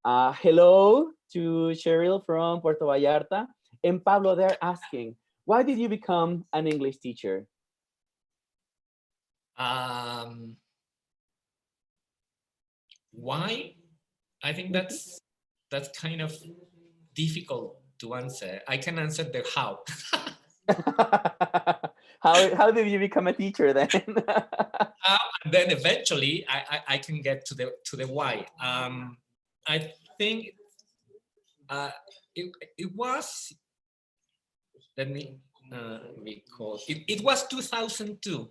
Hello to Cheryl from Puerto Vallarta. And Pablo, they're asking, why did you become an English teacher? Why? I think that's kind of difficult to answer. I can answer the how. How did you become a teacher then? And then eventually I can get to the why. I think it was, let me recall, it was 2002.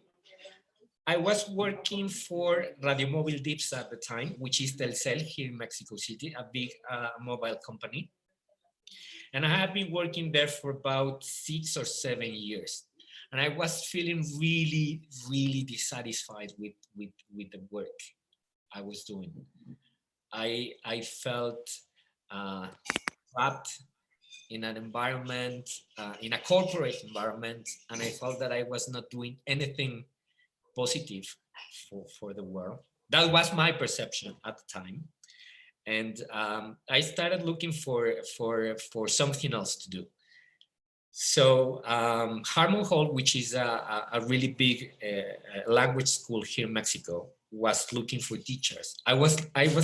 I was working for Radio Móvil Dips at the time, which is Telcel here in Mexico City, a big mobile company. And I had been working there for about 6 or 7 years. And I was feeling really, really dissatisfied with the work I was doing. I felt trapped in an environment, in a corporate environment, and I felt that I was not doing anything positive for the world. That was my perception at the time. And I started looking for something else to do. So Harmon Hall, which is a really big language school here in Mexico, was looking for teachers. I was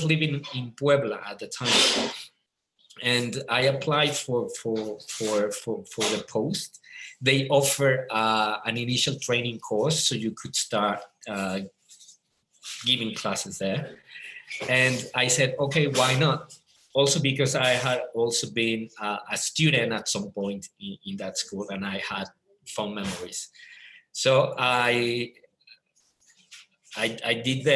living in Puebla at the time, and I applied for the post. They offer an initial training course, so you could start giving classes there. And I said, okay, why not? Also because I had also been a student at some point in that school, and I had fond memories. So I did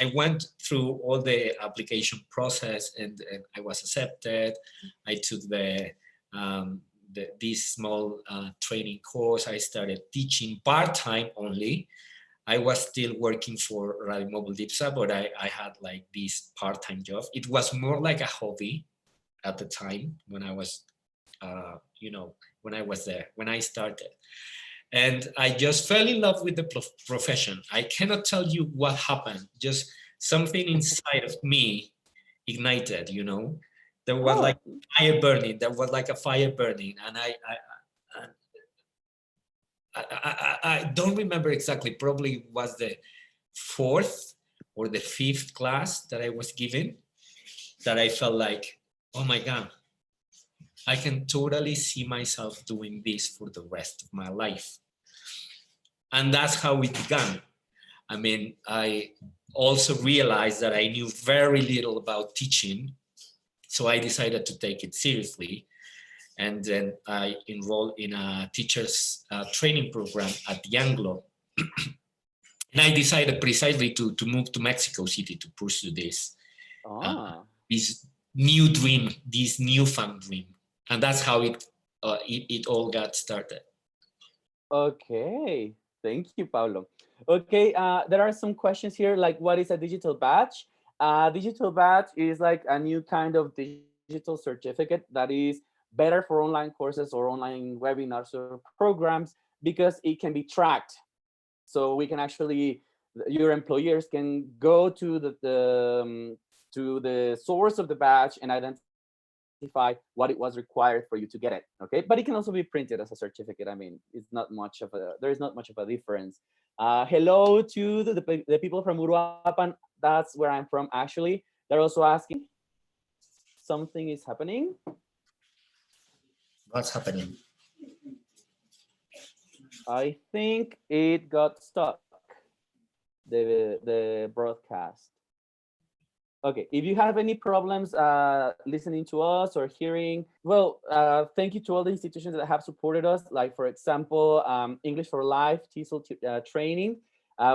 I went through all the application process, and I was accepted. I took this small training course. I started teaching part-time only. I was still working for Radio Móvil Dipsa, but I had like this part-time job. It was more like a hobby at the time when I was, when I was there, when I started. And I just fell in love with the profession. I cannot tell you what happened. Just something inside of me ignited, There was like fire burning. There was like a fire burning. And I don't remember exactly, probably was the 4th or the 5th class that I was given, that I felt like, oh my God, I can totally see myself doing this for the rest of my life. And that's how it began. I mean, I also realized that I knew very little about teaching, so I decided to take it seriously. And then I enrolled in a teacher's training program at the Anglo. And I decided precisely to move to Mexico City to pursue this new dream, this newfound dream. And that's how it all got started. Okay, thank you, Pablo. Okay, there are some questions here, like what is a digital badge? Digital badge is like a new kind of digital certificate that is better for online courses or online webinars or programs because it can be tracked. So we can actually, your employers can go to the source of the badge and identify what it was required for you to get it. Okay, but it can also be printed as a certificate. I mean, it's not much of a, there is not much of a difference. Hello to the people from Uruapan. That's where I'm from, actually. They're also asking, something is happening. What's happening? I think it got stuck, the broadcast. Okay, if you have any problems listening to us or hearing, well, thank you to all the institutions that have supported us, like, for example, English for Life TESOL training,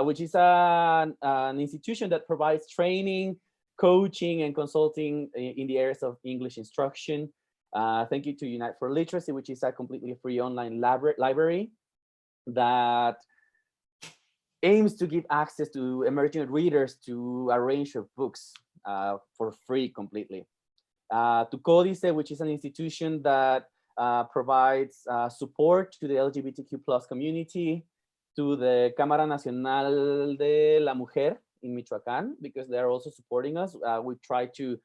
which is an institution that provides training, coaching, and consulting in the areas of English instruction. Thank you to Unite for Literacy, which is a completely free online library that aims to give access to emerging readers to a range of books for free completely. To Códice, which is an institution that provides support to the LGBTQ+ community, to the Cámara Nacional de la Mujer in Michoacan, because they're also supporting us. We try to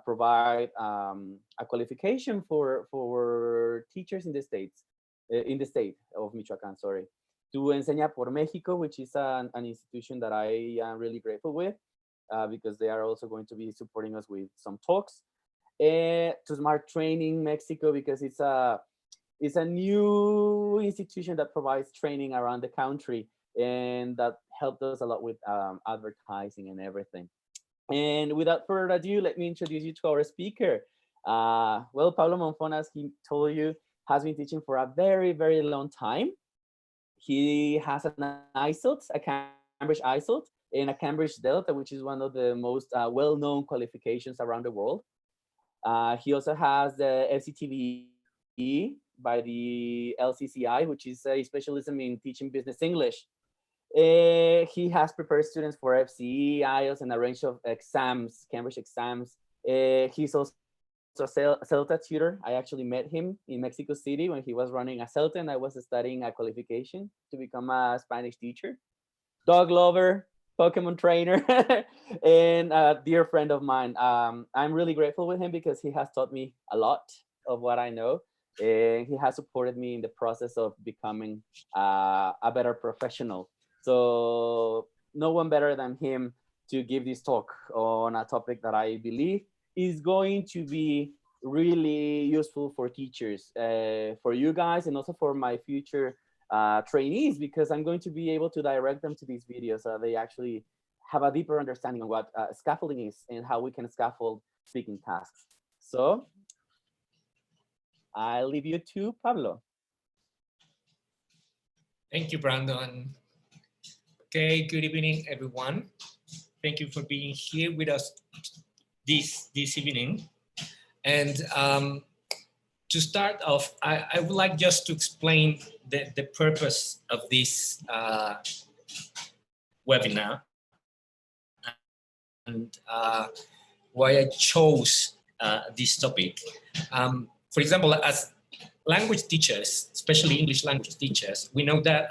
provide a qualification for teachers in the states, in the state of Michoacan, sorry, to Enseña por México, which is an institution that I am really grateful with, because they are also going to be supporting us with some talks. To Smart Training Mexico, because it's a new institution that provides training around the country, and that helped us a lot with advertising and everything. And without further ado, let me introduce you to our speaker. Well, Pablo Monfón, as he told you, has been teaching for a very, very long time. He has an ICELT, a Cambridge ICELT, and a Cambridge Delta, which is one of the most well-known qualifications around the world. He also has the FCTBE by the LCCI, which is a specialism in teaching business English. He has prepared students for FCE, IELTS, and a range of exams, Cambridge exams. He's also a CELTA tutor. I actually met him in Mexico City when he was running a CELTA, and I was studying a qualification to become a Spanish teacher. Dog lover, Pokemon trainer, and a dear friend of mine. I'm really grateful with him because he has taught me a lot of what I know. And he has supported me in the process of becoming a better professional. So no one better than him to give this talk on a topic that I believe is going to be really useful for teachers, for you guys, and also for my future trainees, because I'm going to be able to direct them to these videos so they actually have a deeper understanding of what scaffolding is and how we can scaffold speaking tasks. So I leave you to Pablo. Thank you, Brandon. Okay, good evening, everyone. Thank you for being here with us this evening. And to start off, I would like just to explain the purpose of this webinar and why I chose this topic. For example, as language teachers, especially English language teachers, we know that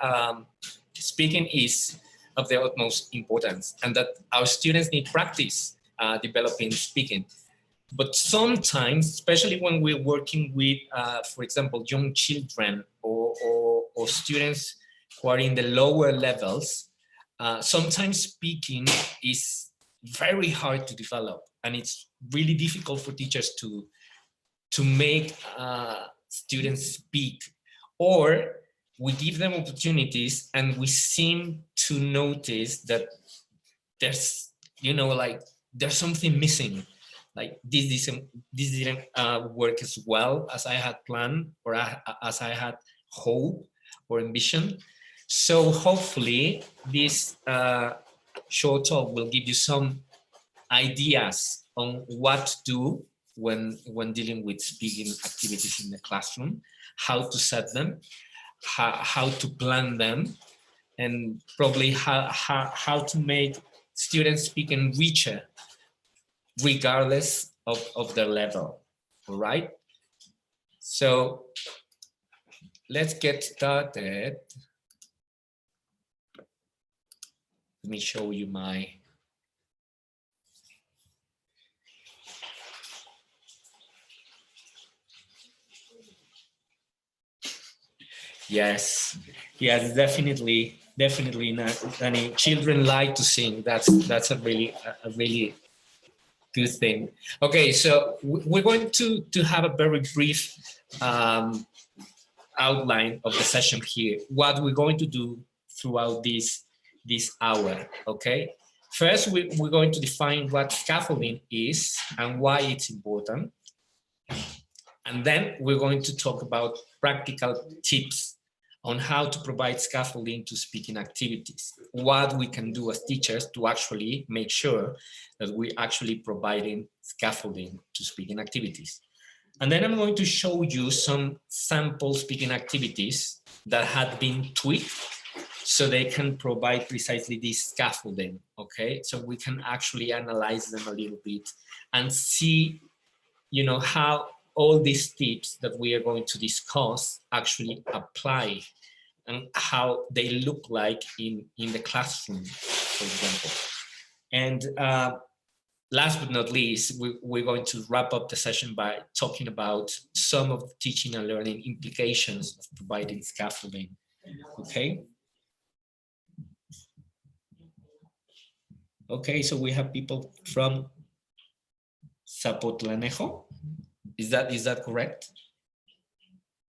speaking is of the utmost importance and that our students need practice developing speaking. But sometimes, especially when we're working with, for example, young children or students who are in the lower levels, sometimes speaking is very hard to develop, and it's really difficult for teachers to make students speak, or we give them opportunities and we seem to notice that there's, you know, like there's something missing. Like this didn't work as well as I had planned or as I had hope or ambition. So hopefully this short talk will give you some ideas on what to do when dealing with speaking activities in the classroom, how to set them, how to plan them, and probably how to make students speaking richer regardless of their level. All right, so let's get started. Let me show you my yes, definitely not. I mean, children like to sing. That's a really good thing. Okay, so we're going to have a very brief outline of the session here. What we're going to do throughout this hour. Okay, first we're going to define what scaffolding is and why it's important, and then we're going to talk about practical tips on how to provide scaffolding to speaking activities, what we can do as teachers to actually make sure that we're actually providing scaffolding to speaking activities. And then I'm going to show you some sample speaking activities that have been tweaked so they can provide precisely this scaffolding, okay? So we can actually analyze them a little bit and see, you know, how all these tips that we are going to discuss actually apply and how they look like in the classroom, for example. And last but not least, we're going to wrap up the session by talking about some of the teaching and learning implications of providing scaffolding. Okay. Okay, so we have people from Zapotlanejo. Is that correct?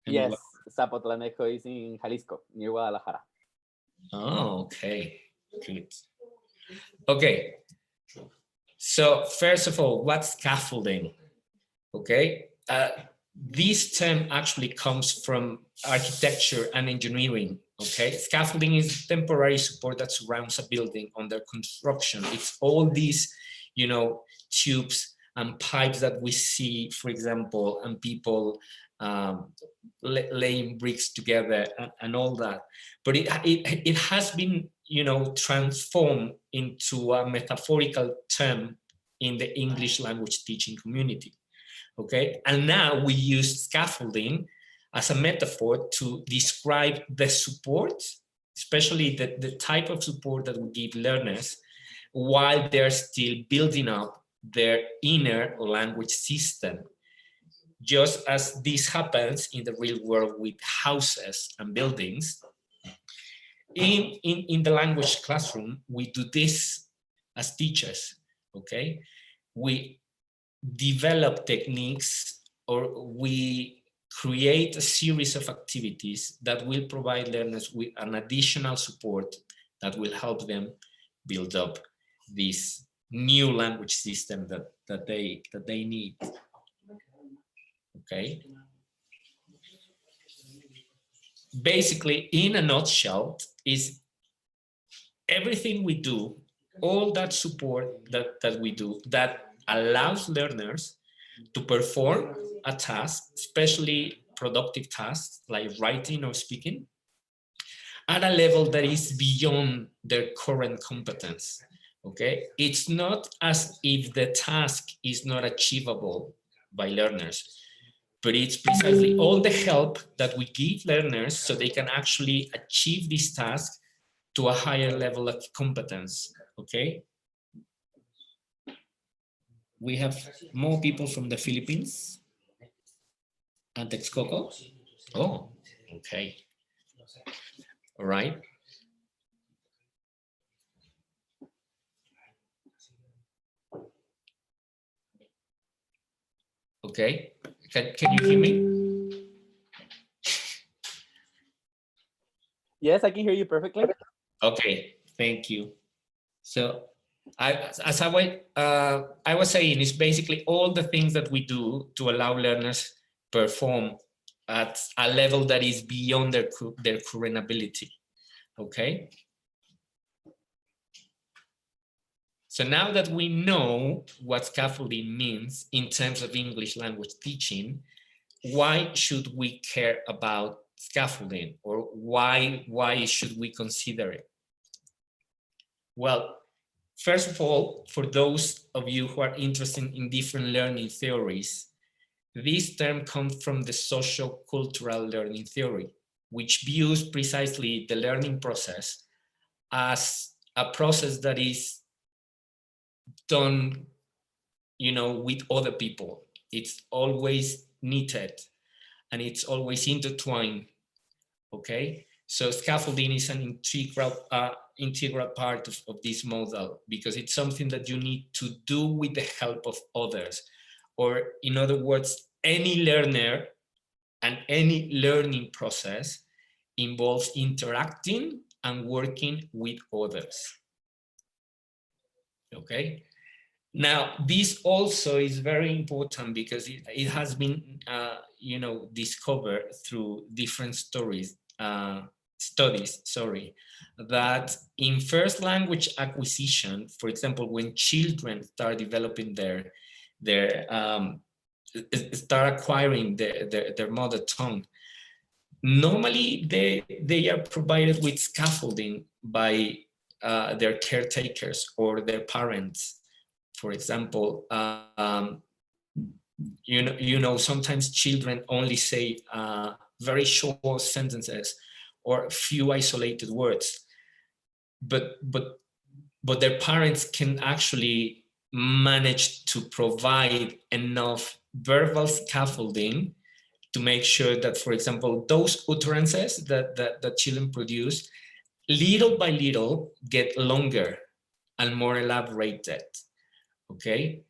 Yes, Zapotlanejo is in Jalisco, near Guadalajara. Oh, okay, good. Okay, so first of all, what's scaffolding? Okay, this term actually comes from architecture and engineering. Okay, scaffolding is temporary support that surrounds a building under construction. It's all these, you know, tubes and pipes that we see, for example, and people laying bricks together and all that. But it has been, you know, transformed into a metaphorical term in the English language teaching community. Okay, and now we use scaffolding as a metaphor to describe the support, especially the type of support that we give learners while they're still building up their inner language system. Just as this happens in the real world with houses and buildings, in the language classroom, we do this as teachers, okay? We develop techniques, or we create a series of activities that will provide learners with an additional support that will help them build up this new language system that they need. Okay. Basically, in a nutshell, is everything we do, all that support that we do that allows learners to perform a task, especially productive tasks like writing or speaking, at a level that is beyond their current competence. Okay, it's not as if the task is not achievable by learners, but it's precisely all the help that we give learners so they can actually achieve this task to a higher level of competence. Okay. We have more people from the Philippines and Texcoco. Oh, okay. All right. Okay. Can you hear me? Yes, I can hear you perfectly. Okay, thank you. So I was saying, it's basically all the things that we do to allow learners perform at a level that is beyond their current ability. Okay. So now that we know what scaffolding means in terms of English language teaching, why should we care about scaffolding, or why should we consider it? Well, first of all, for those of you who are interested in different learning theories, this term comes from the social cultural learning theory, which views precisely the learning process as a process that is done, you know, with other people. It's always knitted and it's always intertwined. Okay, so scaffolding is an integral part of this model, because it's something that you need to do with the help of others, or in other words, any learner and any learning process involves interacting and working with others. Okay. Now, this also is very important because it has been, you know, discovered through different studies, that in first language acquisition, for example, when children start developing start acquiring their mother tongue, normally they are provided with scaffolding by their caretakers or their parents. For example, you know, sometimes children only say very short sentences or few isolated words, but but their parents can actually manage to provide enough verbal scaffolding to make sure that, for example, those utterances that children produce, little by little, get longer and more elaborated. Okay,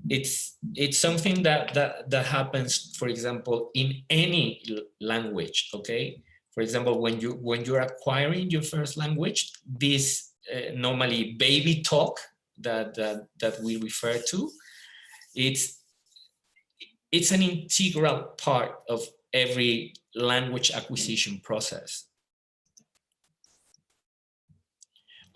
it's something that happens, for example, in any language. Okay, for example, when you're acquiring your first language, this normally baby talk that we refer to, it's an integral part of every language acquisition process.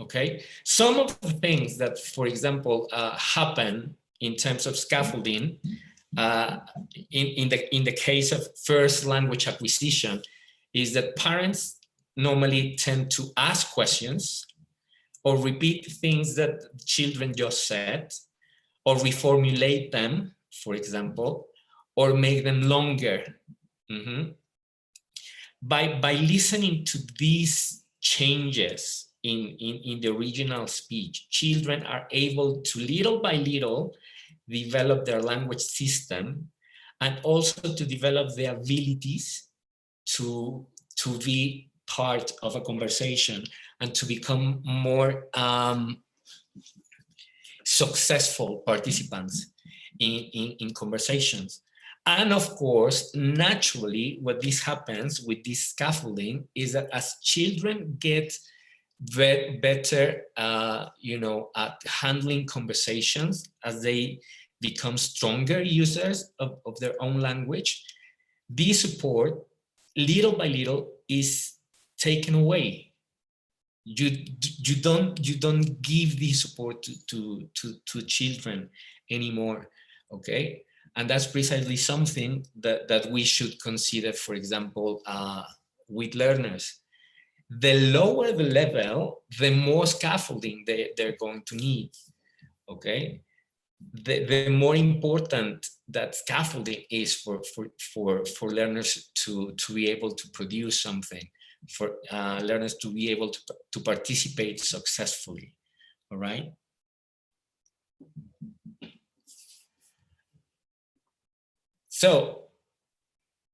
Okay, some of the things that, for example, happen in terms of scaffolding in the case of first language acquisition is that parents normally tend to ask questions or repeat things that children just said, or reformulate them, for example, or make them longer. By listening to these changes in the original speech, children are able to, little by little, develop their language system, and also to develop the abilities to be part of a conversation and to become more successful participants in conversations. And of course, naturally, what this happens with this scaffolding is that as children get better, at handling conversations, as they become stronger users of their own language, this support, little by little, is taken away. You don't give this support to children anymore. Okay, and that's precisely something that we should consider, for example, with learners. The lower the level, the more scaffolding they're going to need. Okay, the more important that scaffolding is for learners to be able to produce something, for learners to be able to participate successfully. All right. So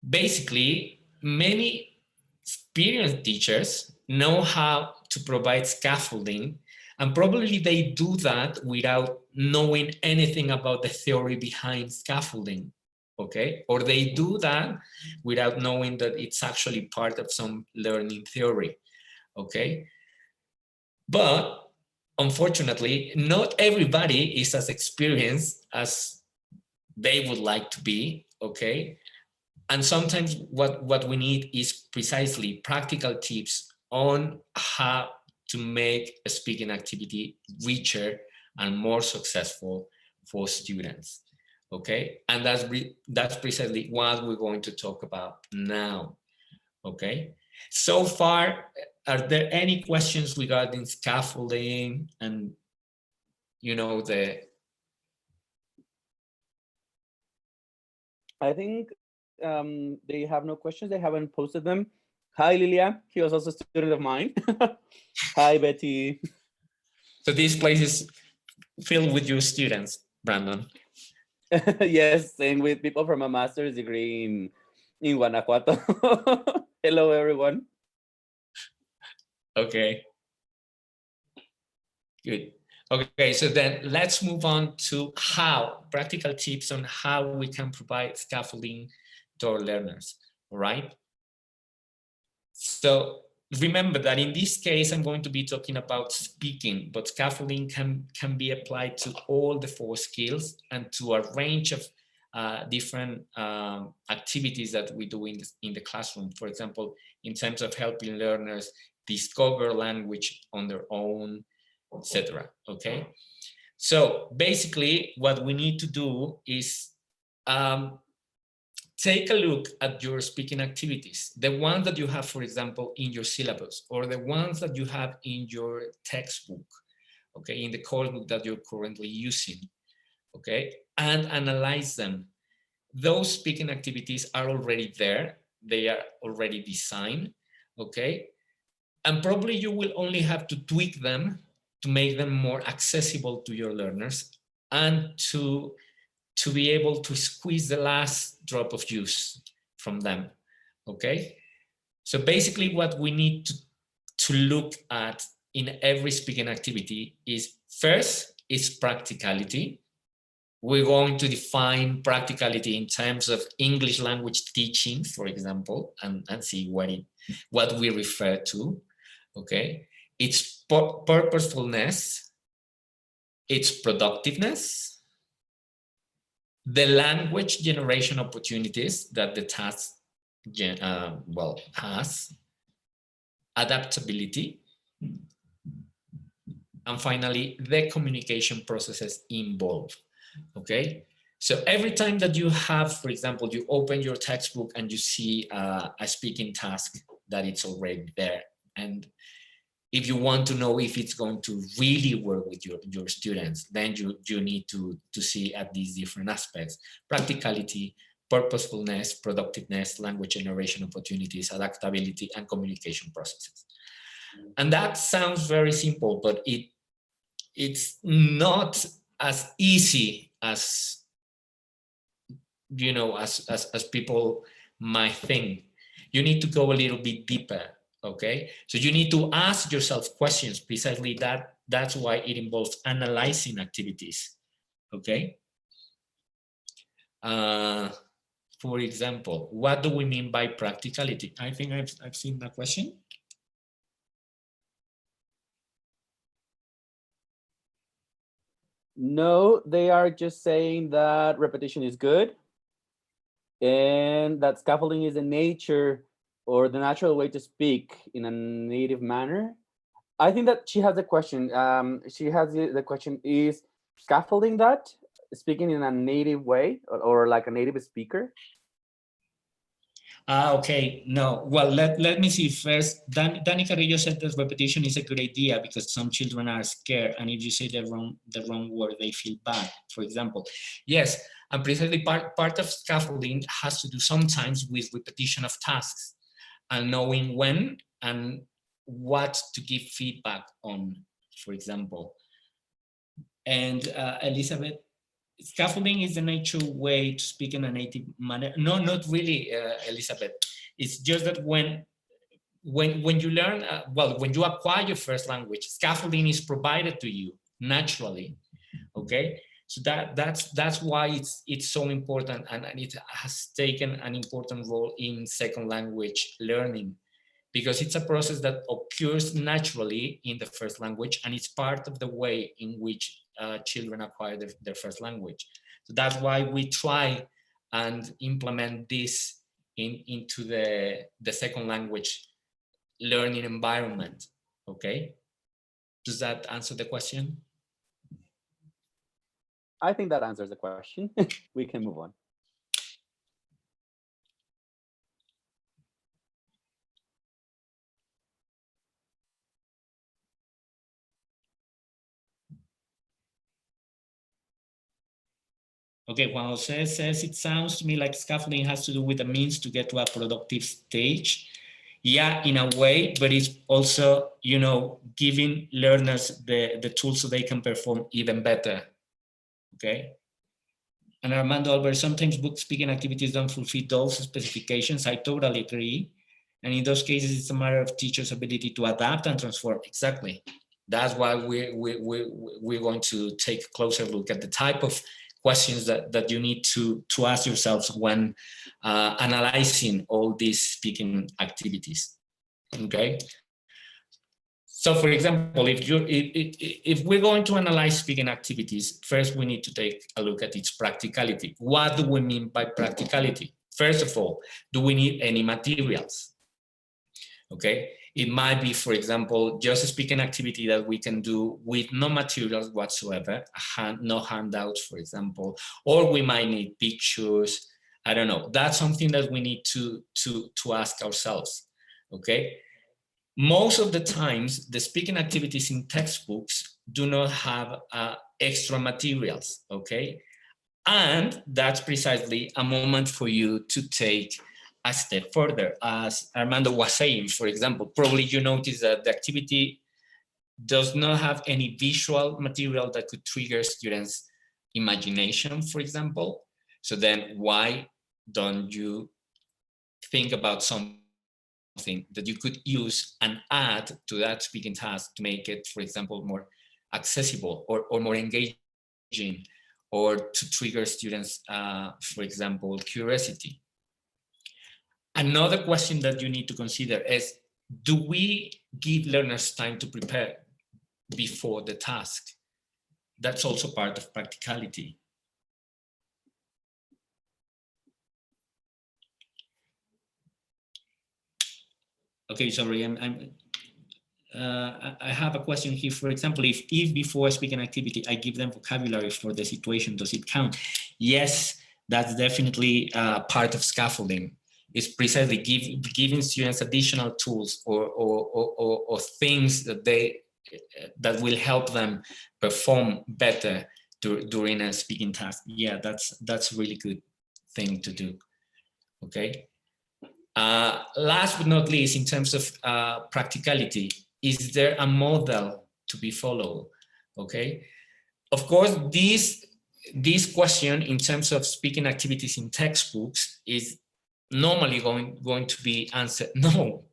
basically, many experienced teachers know how to provide scaffolding, and probably they do that without knowing anything about the theory behind scaffolding, okay? Or they do that without knowing that it's actually part of some learning theory, okay? But unfortunately, not everybody is as experienced as they would like to be, okay? And sometimes what we need is precisely practical tips on how to make a speaking activity richer and more successful for students, okay? And that's precisely what we're going to talk about now, okay? So far, are there any questions regarding scaffolding and, I think they have no questions. They haven't posted them. Hi, Lilia. He was also a student of mine. Hi, Betty. So this place is filled with your students, Brandon. Yes, and with people from a master's degree in Guanajuato. Hello, everyone. Okay. Good. Okay, so then let's move on to practical tips on how we can provide scaffolding to our learners, all right? So remember that in this case, I'm going to be talking about speaking, but scaffolding can be applied to all the 4 skills and to a range of different activities that we do in the classroom. For example, in terms of helping learners discover language on their own, etc. Okay, so basically what we need to do is take a look at your speaking activities, the ones that you have, for example, in your syllabus, or the ones that you have in your textbook, okay, in the course book that you're currently using, okay, and analyze them. Those speaking activities are already there, they are already designed, okay, and probably you will only have to tweak them make them more accessible to your learners, and to be able to squeeze the last drop of juice from them, okay? So basically what we need to look at in every speaking activity is, first, is practicality. We're going to define practicality in terms of English language teaching, for example, and see what we refer to, okay? It's purposefulness, it's productiveness, the language generation opportunities that the task has, adaptability, and finally, the communication processes involved, okay? So every time that you have, for example, you open your textbook and you see a speaking task that it's already there, and if you want to know if it's going to really work with your students, then you need to see at these different aspects: practicality, purposefulness, productiveness, language generation opportunities, adaptability, and communication processes. And that sounds very simple, but it's not as easy as, you know, as people might think. You need to go a little bit deeper, okay? So you need to ask yourself questions. Precisely that's why it involves analyzing activities, okay? For example, what do we mean by practicality? I think I've seen that question. No, they are just saying that repetition is good and that scaffolding is the nature or the natural way to speak in a native manner. I think that she has a question. She has the question, is scaffolding that speaking in a native way or like a native speaker? Okay, no. Well, let me see first. Danny Carrillo said that repetition is a good idea because some children are scared, and if you say the wrong word, they feel bad, for example. Yes, and precisely part of scaffolding has to do sometimes with repetition of tasks and knowing when and what to give feedback on, for example. And Elizabeth, scaffolding is the natural way to speak in a native manner. No, not really, Elizabeth. It's just that when you learn, when you acquire your first language, scaffolding is provided to you naturally, okay? So that's why it's so important, and it has taken an important role in second language learning, because it's a process that occurs naturally in the first language, and it's part of the way in which children acquire their first language. So that's why we try and implement this into the second language learning environment, okay? Does that answer the question? I think that answers the question. We can move on. Okay, Juan Jose says, it sounds to me like scaffolding has to do with the means to get to a productive stage. Yeah, in a way, but it's also, you know, giving learners the tools so they can perform even better, okay? And Armando Albert, sometimes book speaking activities don't fulfill those specifications. I totally agree. And in those cases, it's a matter of teachers' ability to adapt and transform. Exactly. That's why we're going to take a closer look at the type of questions that you need to ask yourselves when analyzing all these speaking activities, okay? So for example, if we're going to analyze speaking activities, first we need to take a look at its practicality. What do we mean by practicality? First of all, do we need any materials? Okay, it might be, for example, just a speaking activity that we can do with no materials whatsoever, no handouts, for example, or we might need pictures. I don't know. That's something that we need to ask ourselves, okay? Most of the times, the speaking activities in textbooks do not have extra materials, okay? And that's precisely a moment for you to take a step further. As Armando was saying, for example, probably you noticed that the activity does not have any visual material that could trigger students' imagination, for example. So then why don't you think about something that you could use and add to that speaking task to make it, for example, more accessible or more engaging, or to trigger students, for example, curiosity. Another question that you need to consider is, do we give learners time to prepare before the task? That's also part of practicality. Okay, sorry, I have a question here. For example, if before speaking activity, I give them vocabulary for the situation, does it count? Yes, that's definitely part of scaffolding. It's precisely giving students additional tools or things that will help them perform better during a speaking task. Yeah, that's a really good thing to do. Okay. Last but not least, in terms of practicality, is there a model to be followed? Okay. Of course, this question in terms of speaking activities in textbooks is normally going to be answered no.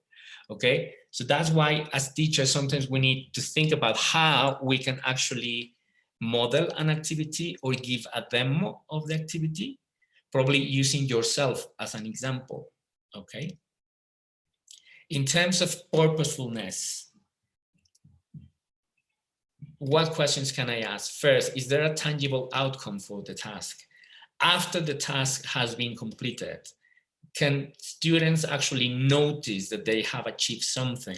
Okay. So that's why as teachers, sometimes we need to think about how we can actually model an activity or give a demo of the activity, probably using yourself as an example. Okay. In terms of purposefulness, what questions can I ask? First, is there a tangible outcome for the task? After the task has been completed, can students actually notice that they have achieved something?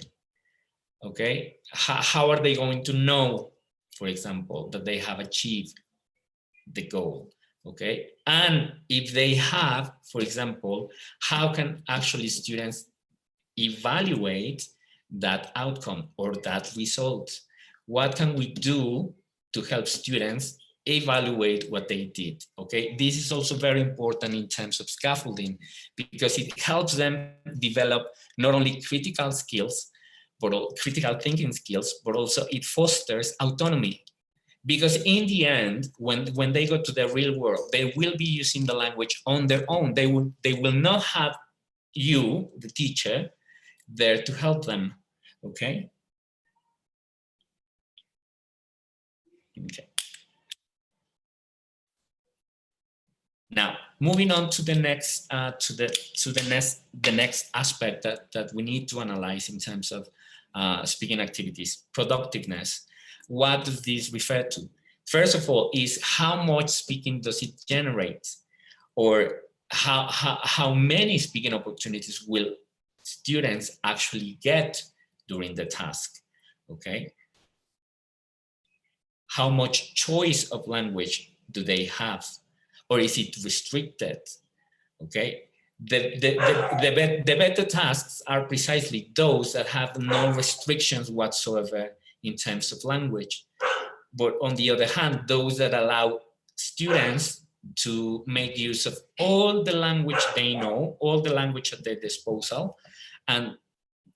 Okay, how are they going to know, for example, that they have achieved the goal? Okay, and if they have, for example, how can actually students evaluate that outcome or that result? What can we do to help students evaluate what they did? Okay, this is also very important in terms of scaffolding, because it helps them develop not only critical skills, but critical thinking skills, but also it fosters autonomy. Because in the end, when they go to the real world, they will be using the language on their own. They will not have you, the teacher, there to help them. Okay. Okay. Now, moving on to the next the next aspect that we need to analyze in terms of speaking activities, productiveness. What does this refer to? First of all, is how much speaking does it generate, or how many speaking opportunities will students actually get during the task? Okay. How much choice of language do they have? Or is it restricted? Okay, the better tasks are precisely those that have no restrictions whatsoever in terms of language. But on the other hand, those that allow students to make use of all the language they know, all the language at their disposal, and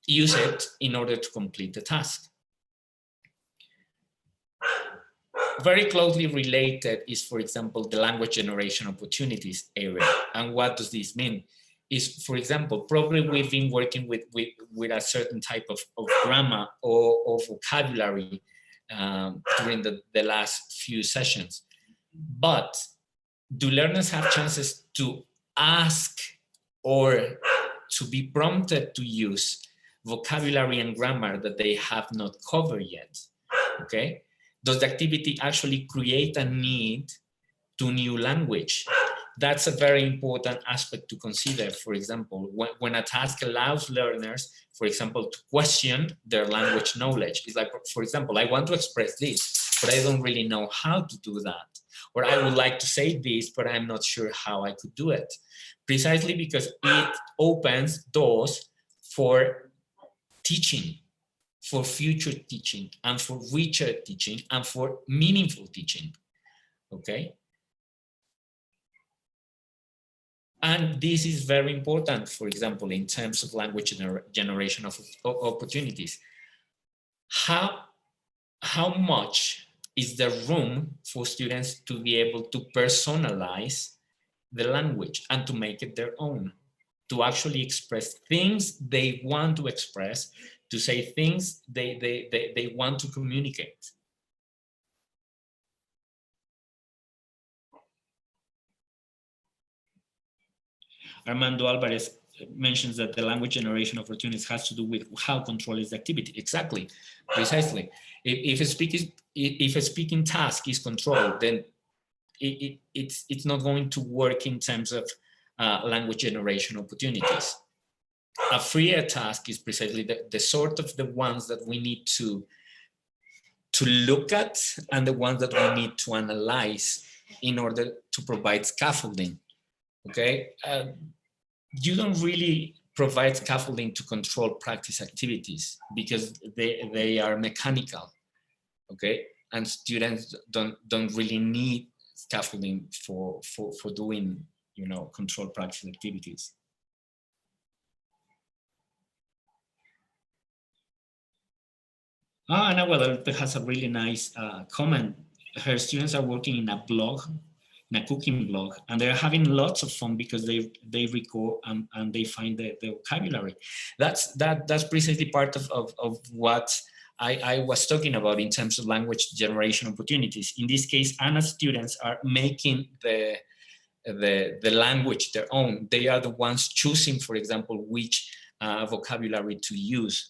use it in order to complete the task. Very closely related is, for example, the language generation opportunities area. And what does this mean? Is, for example, probably we've been working with a certain type of grammar or vocabulary during the last few sessions. But do learners have chances to ask or to be prompted to use vocabulary and grammar that they have not covered yet? Okay. Does the activity actually create a need to new language? That's a very important aspect to consider. For example, when a task allows learners, for example, to question their language knowledge. It's like, for example, I want to express this, but I don't really know how to do that. Or I would like to say this, but I'm not sure how I could do it. Precisely because it opens doors for teaching, for future teaching, and for richer teaching, and for meaningful teaching. Okay. And this is very important, for example, in terms of language generation of opportunities. How how much is the room for students to be able to personalize the language and to make it their own, to actually express things they want to express, to say things they want to communicate. Armando Alvarez mentions that the language generation opportunities has to do with how control is the activity. Exactly, precisely. If a speaking task is controlled, then it's not going to work in terms of language generation opportunities. A freer task is precisely the sort of the ones that we need to look at and the ones that we need to analyze in order to provide scaffolding. Okay, you don't really provide scaffolding to control practice activities because they are mechanical. Okay, and students don't really need scaffolding for doing, you know, control practice activities. Ana Guadalupe has a really nice comment. Her students are working in a blog, in a cooking blog, and they're having lots of fun because they record and they find the vocabulary. That's precisely part of what I was talking about in terms of language generation opportunities. In this case, Anna's students are making the language their own. They are the ones choosing, for example, which vocabulary to use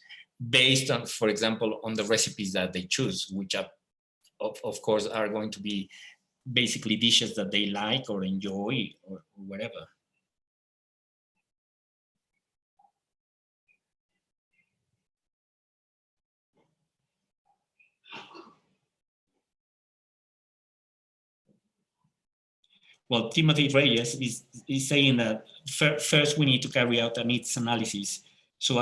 based on, for example, on the recipes that they choose, which are, of course, are going to be basically dishes that they like or enjoy or whatever. Well, Timothy Reyes is saying that first we need to carry out a needs analysis so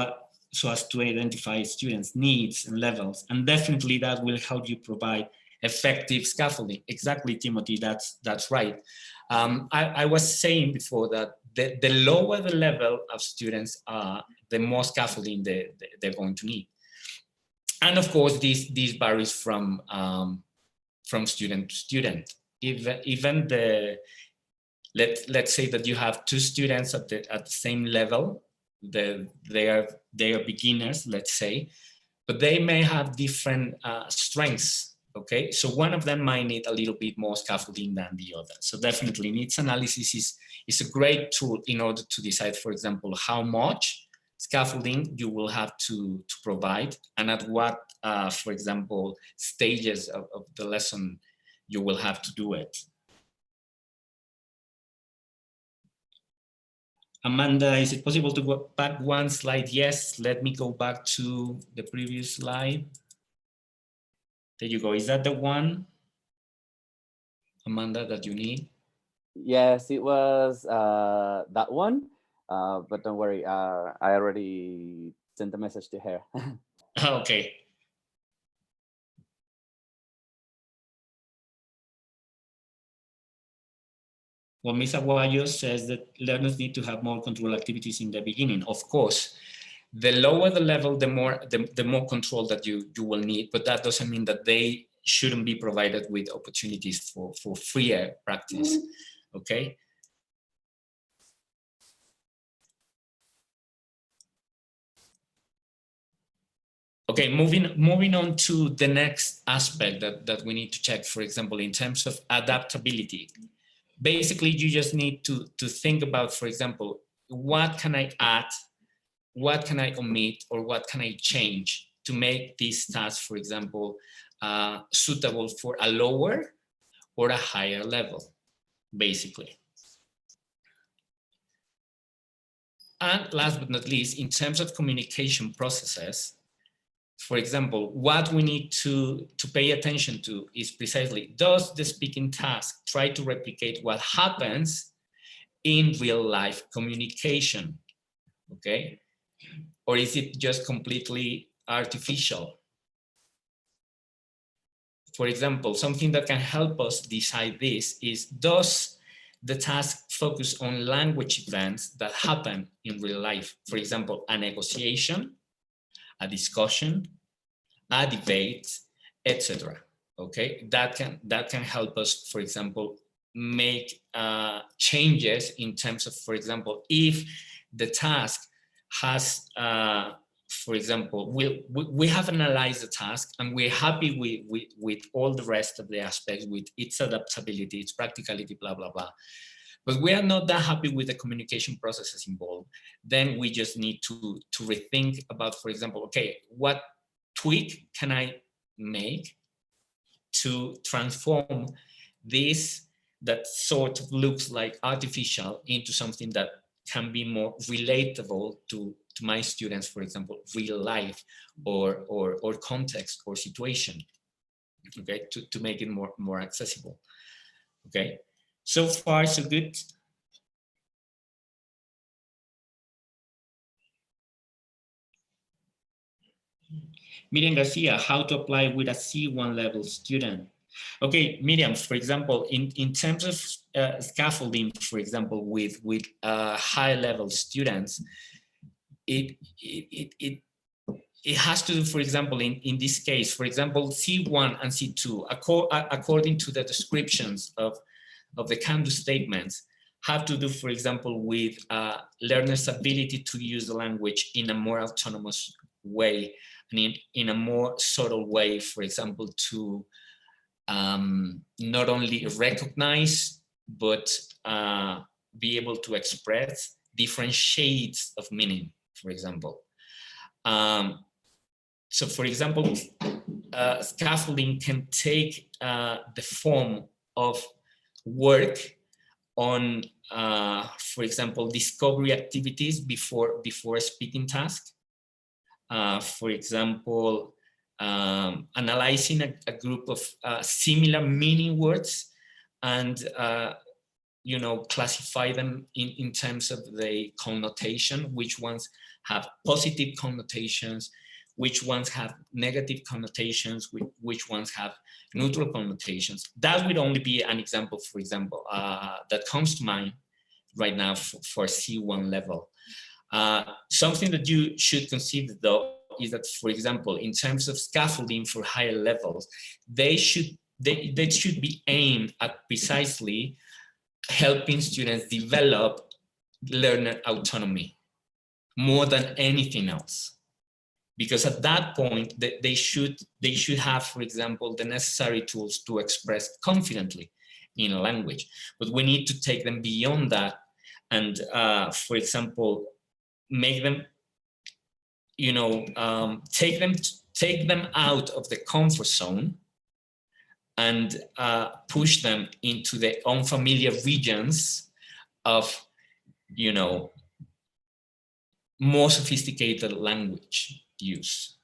as to identify students' needs and levels, and definitely that will help you provide effective scaffolding. Exactly, Timothy, that's right. I was saying before that the lower the level of students are, the more scaffolding they're going to need. And of course, this varies from student to student. Even let's say that you have two students at the same level, they are beginners, let's say, but they may have different strengths. Okay, so one of them might need a little bit more scaffolding than the other. So definitely needs analysis is a great tool in order to decide, for example, how much scaffolding you will have to provide and at what, for example, stages of the lesson you will have to do it. Amanda, is it possible to go back one slide? Yes, let me go back to the previous slide. There you go. Is that the one, Amanda, that you need? Yes, it was that one, but don't worry, I already sent a message to her. Okay. Well, Ms. Aguayo says that learners need to have more control activities in the beginning. Of course, the lower the level, the more control that you will need, but that doesn't mean that they shouldn't be provided with opportunities for freer practice, okay? Okay, moving on to the next aspect that we need to check, for example, in terms of adaptability. Basically, you just need to think about, for example, what can I add, what can I omit, or what can I change to make this task, for example, suitable for a lower or a higher level, basically. And last but not least, in terms of communication processes, for example, what we need to pay attention to is precisely, does the speaking task try to replicate what happens in real life communication, okay? Or is it just completely artificial? For example, something that can help us decide this is, does the task focus on language events that happen in real life? For example, a negotiation, a discussion, a debate, etc. Okay, that can help us, for example, make changes in terms of, for example, if the task has, for example, we have analyzed the task and we're happy with all the rest of the aspects, with its adaptability, its practicality, blah, blah, blah. But we are not that happy with the communication processes involved. Then we just need to rethink about, for example, okay, what tweak can I make to transform this that sort of looks like artificial into something that can be more relatable to my students, for example, real life or context or situation, okay, to make it more accessible. Okay, so far so good. Miriam Garcia, how to apply with a C1 level student. Okay, Miriam, for example, in terms of scaffolding, for example, with high level students, it has to do, for example, in this case, for example, C1 and C2, according to the descriptions of the can-do statements, have to do, for example, with learners' ability to use the language in a more autonomous way, and in a more subtle way, for example, to not only recognize, but be able to express different shades of meaning, for example. So, for example, scaffolding can take the form of work on, for example, discovery activities before a speaking task. For example, analyzing a group of similar meaning words and classify them in terms of the connotation, which ones have positive connotations, which ones have negative connotations, which ones have neutral connotations. That would only be an example, for example, that comes to mind right now for C1 level. Something that you should consider, though, is that, for example, in terms of scaffolding for higher levels, they should be aimed at precisely helping students develop learner autonomy more than anything else. Because at that point, they should have, for example, the necessary tools to express confidently in a language. But we need to take them beyond that and, for example, make them, take them out of the comfort zone and push them into the unfamiliar regions of, more sophisticated language use.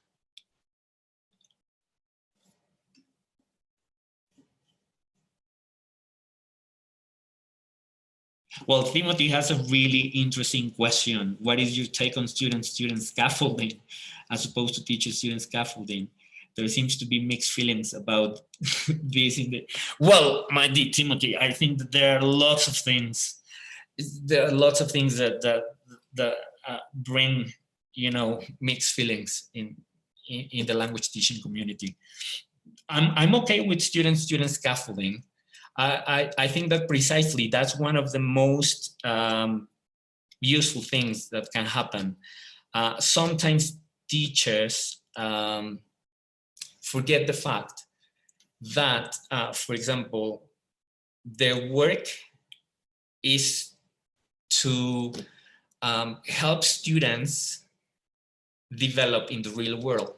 Well, Timothy has a really interesting question. What is your take on student scaffolding as opposed to teacher-student scaffolding? There seems to be mixed feelings about this. Well, my dear Timothy, I think that there are lots of things. There are lots of things that bring, mixed feelings in the language teaching community. I'm okay with student scaffolding. I think that precisely that's one of the most useful things that can happen. Sometimes teachers forget the fact that, for example, their work is to help students develop in the real world.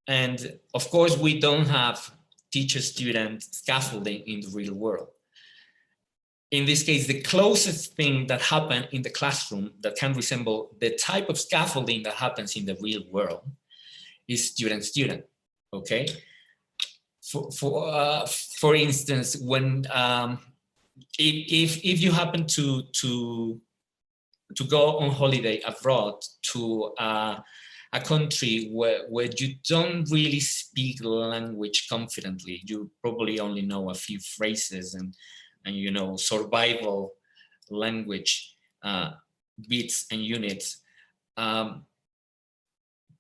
And of course, we don't have teacher-student scaffolding in the real world. In this case, the closest thing that happened in the classroom that can resemble the type of scaffolding that happens in the real world is student-student, okay? For instance, when if you happen to go on holiday abroad to a country where you don't really speak the language confidently, you probably only know a few phrases and survival language bits and units,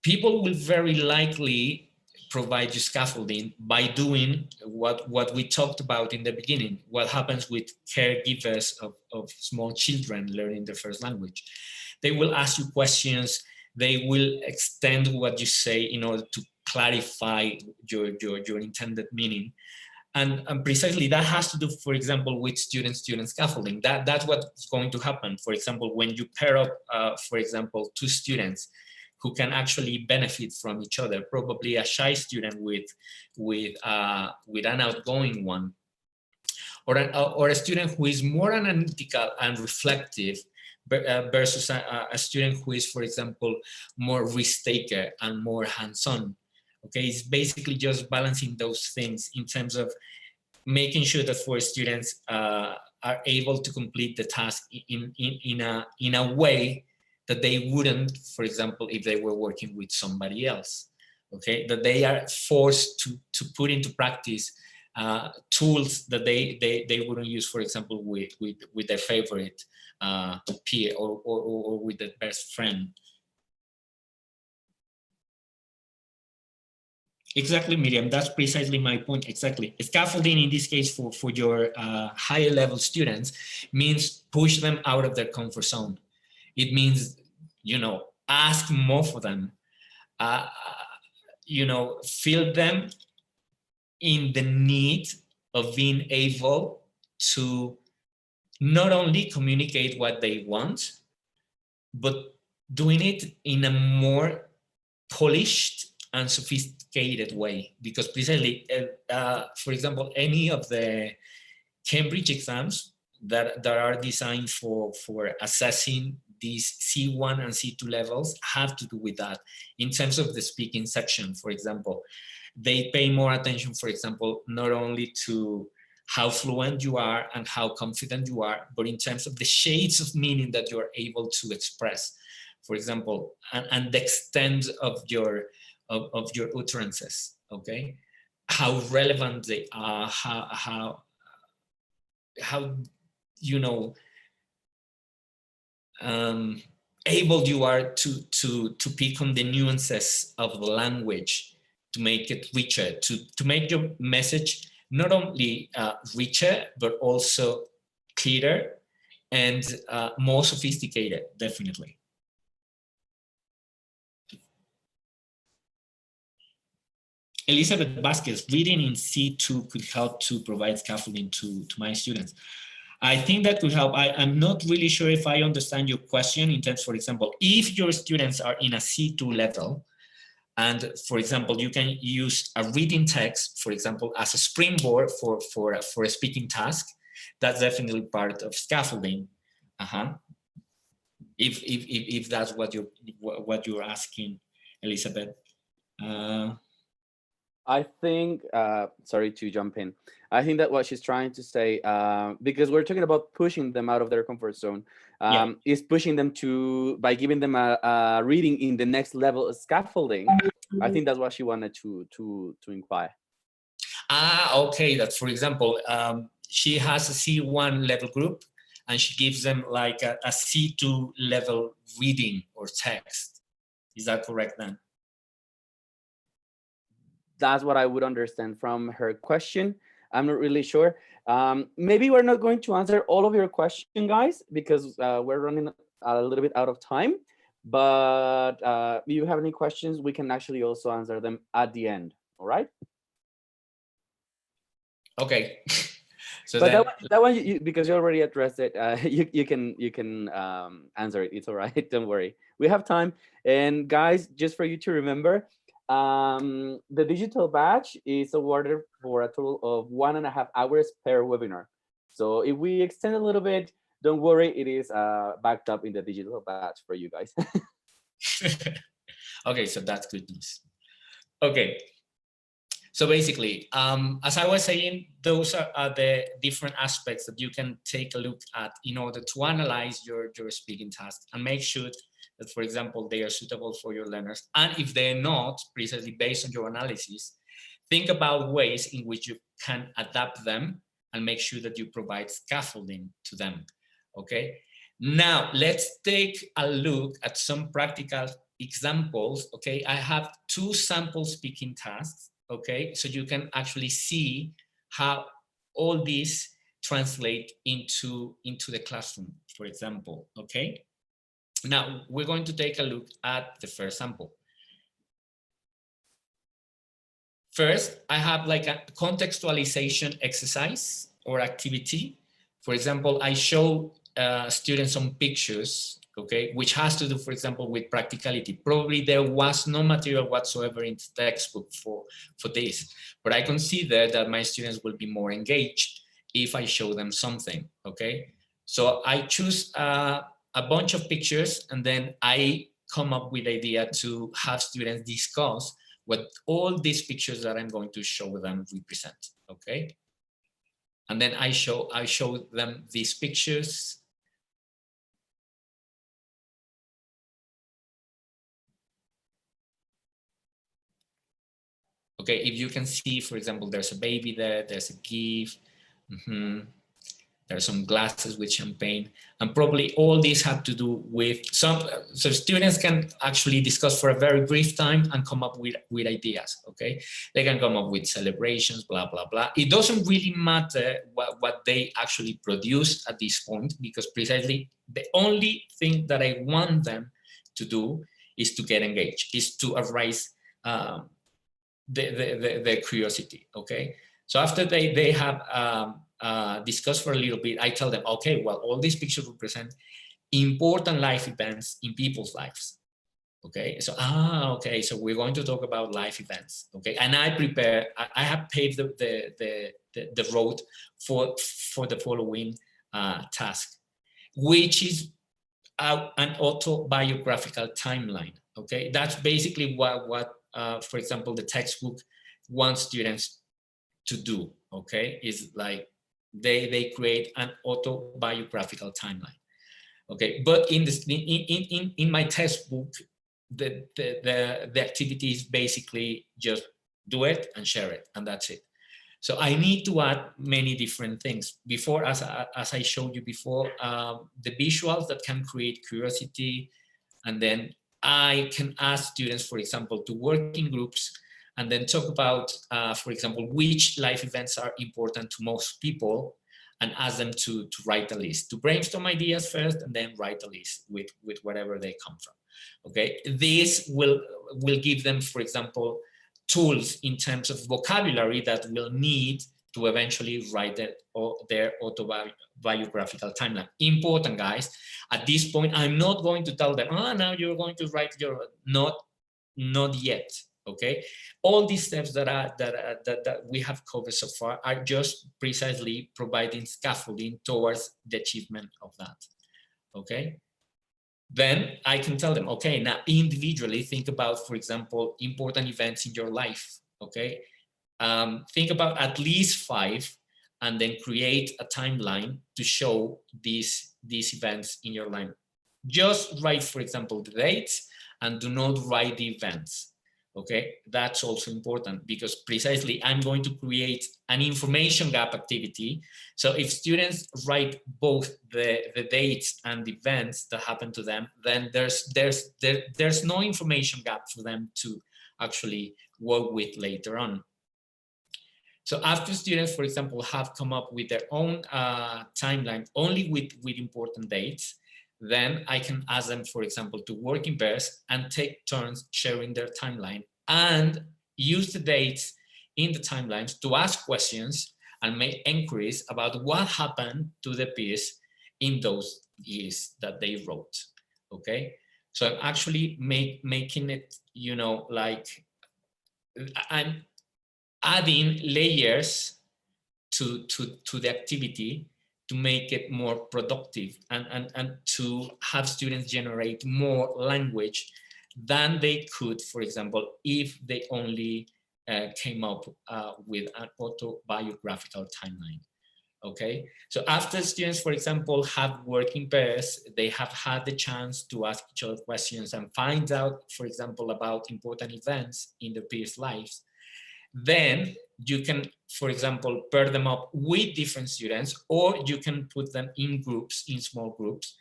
people will very likely provide you scaffolding by doing what we talked about in the beginning. What happens with caregivers of small children learning their first language? They will ask you questions. They will extend what you say in order to clarify your intended meaning. And precisely that has to do, for example, with student-student scaffolding. That's what's going to happen. For example, when you pair up, for example, two students who can actually benefit from each other, probably a shy student with an outgoing one, or a student who is more analytical and reflective versus a student who is, for example, more risk-taker and more hands-on. Okay, it's basically just balancing those things in terms of making sure that for students are able to complete the task in a way that they wouldn't, for example, if they were working with somebody else. Okay, that they are forced to put into practice tools that they wouldn't use, for example, with their favorite peer or with their best friend. Exactly, Miriam, that's precisely my point, exactly. Scaffolding in this case for your higher level students means push them out of their comfort zone. It means, you know, ask more for them, you know, feel them in the need of being able to not only communicate what they want, but doing it in a more polished and sophisticated way. Because precisely, for example, any of the Cambridge exams that are designed for assessing these C1 and C2 levels have to do with that. In terms of the speaking section, for example, they pay more attention, for example, not only to how fluent you are and how confident you are, but in terms of the shades of meaning that you are able to express, for example, and the extent of your utterances, okay? How relevant they are, how you know, able you are to pick on the nuances of the language, to make it richer, to make your message not only richer, but also clearer and more sophisticated, definitely. Elizabeth Vasquez, reading in C2 could help to provide scaffolding to my students. I think that could help. I'm not really sure if I understand your question in terms, for example, if your students are in a C2 level, and for example, you can use a reading text, for example, as a springboard for a speaking task, that's definitely part of scaffolding. If that's what you're asking, Elizabeth. I think, sorry to jump in. I think that what she's trying to say, because we're talking about pushing them out of their comfort zone, is pushing them by giving them a reading in the next level of scaffolding. I think that's what she wanted to inquire. Okay. That's, for example, she has a C1 level group, and she gives them like a C2 level reading or text. Is that correct then? That's what I would understand from her question. I'm not really sure. Maybe we're not going to answer all of your question, guys, because we're running a little bit out of time. But if you have any questions, we can actually also answer them at the end. All right? Okay. So but that one because you already addressed it, you can answer it. It's all right. Don't worry. We have time. And guys, just for you to remember, the digital badge is awarded for a total of 1.5 hours per webinar. So if we extend a little bit, don't worry, it is backed up in the digital badge for you guys. Okay, so that's good news. Okay, so basically, as I was saying, those are the different aspects that you can take a look at in order to analyze your speaking task and make sure that, for example, they are suitable for your learners. And if they're not, precisely based on your analysis, think about ways in which you can adapt them and make sure that you provide scaffolding to them, okay? Now, let's take a look at some practical examples, okay, I have 2 sample speaking tasks, okay, so you can actually see how all these translate into the classroom, for example, okay. Now we're going to take a look at the first sample. First, I have like a contextualization exercise or activity. For example, I show students some pictures, okay, which has to do, for example, with practicality. Probably there was no material whatsoever in the textbook for this, but I consider that my students will be more engaged if I show them something, okay? So I choose a bunch of pictures, and then I come up with the idea to have students discuss what all these pictures that I'm going to show them represent, okay? And then I show them these pictures. Okay, if you can see, for example, there's a baby there, there's a gift, there's some glasses with champagne, and probably all these have to do with so students can actually discuss for a very brief time and come up with ideas, okay? They can come up with celebrations, blah, blah, blah. It doesn't really matter what they actually produce at this point, because precisely the only thing that I want them to do is to get engaged, is to arise the curiosity, okay? So after they have discussed for a little bit, I tell them, okay, well, all these pictures represent important life events in people's lives, okay? So, okay, so we're going to talk about life events, okay? And I have paved the road for the following task, which is an autobiographical timeline, okay? That's basically what for example, the textbook wants students to do, okay? Is like they create an autobiographical timeline, okay? But in my textbook, the activity is basically just do it and share it, and that's it. So I need to add many different things. Before, as I showed you before, the visuals that can create curiosity, and then I can ask students, for example, to work in groups and then talk about, for example, which life events are important to most people, and ask them to write a list, to brainstorm ideas first and then write a list with whatever they come from, okay? This will give them, for example, tools in terms of vocabulary that will need to eventually write their autobiographical timeline. Important, guys. At this point, I'm not going to tell them, now you're going to write your, not yet, okay? All these steps that we have covered so far are just precisely providing scaffolding towards the achievement of that, okay? Then I can tell them, okay, now individually think about, for example, important events in your life, okay? Think about at least 5, and then create a timeline to show these events in your life. Just write, for example, the dates, and do not write the events, okay? That's also important, because precisely I'm going to create an information gap activity. So if students write both the dates and the events that happen to them, then there's no information gap for them to actually work with later on. So after students, for example, have come up with their own timeline only with important dates, then I can ask them, for example, to work in pairs and take turns sharing their timeline, and use the dates in the timelines to ask questions and make inquiries about what happened to the piece in those years that they wrote, okay? So I'm actually making it, you know, like I'm adding layers to the activity to make it more productive, and to have students generate more language than they could, for example, if they only came up with an autobiographical timeline, okay? So after students, for example, have worked in pairs, they have had the chance to ask each other questions and find out, for example, about important events in their peers' lives. Then you can, for example, pair them up with different students, or you can put them in groups, in small groups,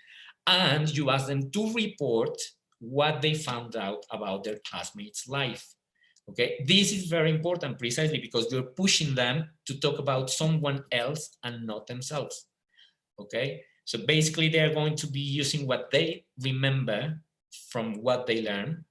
and you ask them to report what they found out about their classmates' life. Okay, this is very important precisely because you're pushing them to talk about someone else and not themselves. Okay, so basically they are going to be using what they remember from what they learn.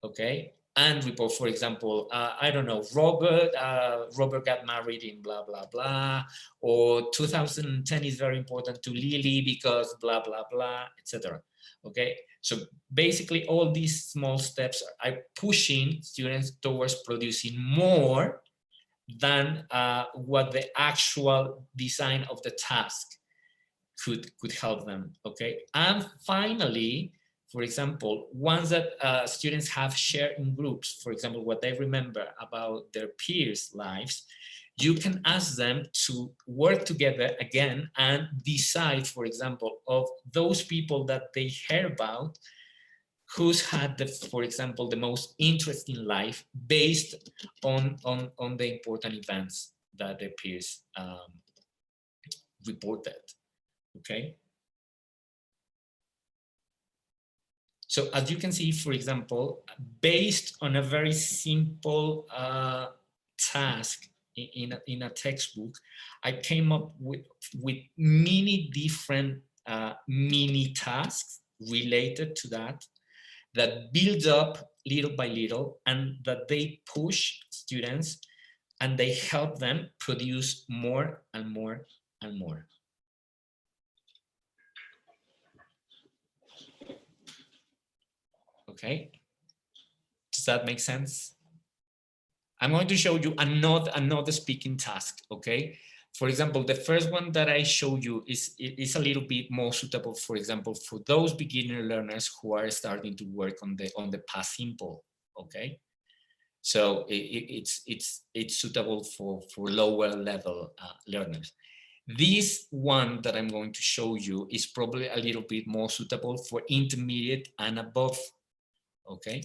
Okay, and report, for example, I don't know, Robert got married in blah, blah, blah, or 2010 is very important to Lily because blah, blah, blah, etc. Okay, so basically all these small steps are pushing students towards producing more than what the actual design of the task could help them. Okay, and finally, for example, once that students have shared in groups, for example, what they remember about their peers' lives, you can ask them to work together again and decide, for example, of those people that they heard about, who's had, for example, the most interesting life based on the important events that their peers reported. Okay. So as you can see, for example, based on a very simple task in a textbook, I came up with many different mini tasks related to that build up little by little, and that they push students and they help them produce more and more and more. Okay, does that make sense? I'm going to show you another speaking task. Okay, for example, the first one that I show you is a little bit more suitable, for example, for those beginner learners who are starting to work on the past simple. Okay, so it's suitable for lower level learners. This one that I'm going to show you is probably a little bit more suitable for intermediate and above. Okay,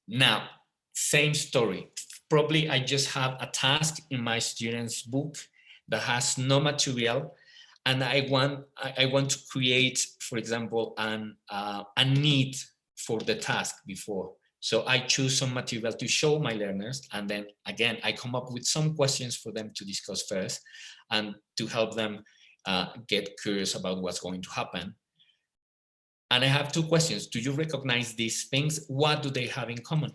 now same story. Probably I just have a task in my student's book that has no material, and I want to create, for example, a need for the task before. So I choose some material to show my learners, and then again I come up with some questions for them to discuss first and to help them get curious about what's going to happen. And I have two questions. Do you recognize these things? What do they have in common?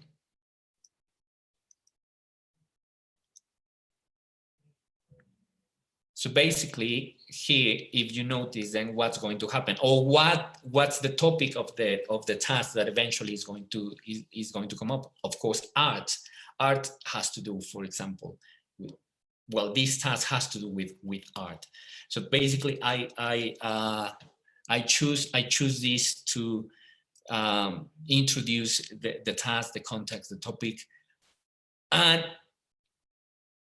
So basically here, if you notice, then what's going to happen, or what's the topic of the task that eventually is going to come up? Of course, art. Art has to do, for example, well, this task has to do with art. So basically, I choose this to introduce the task, the context, the topic, and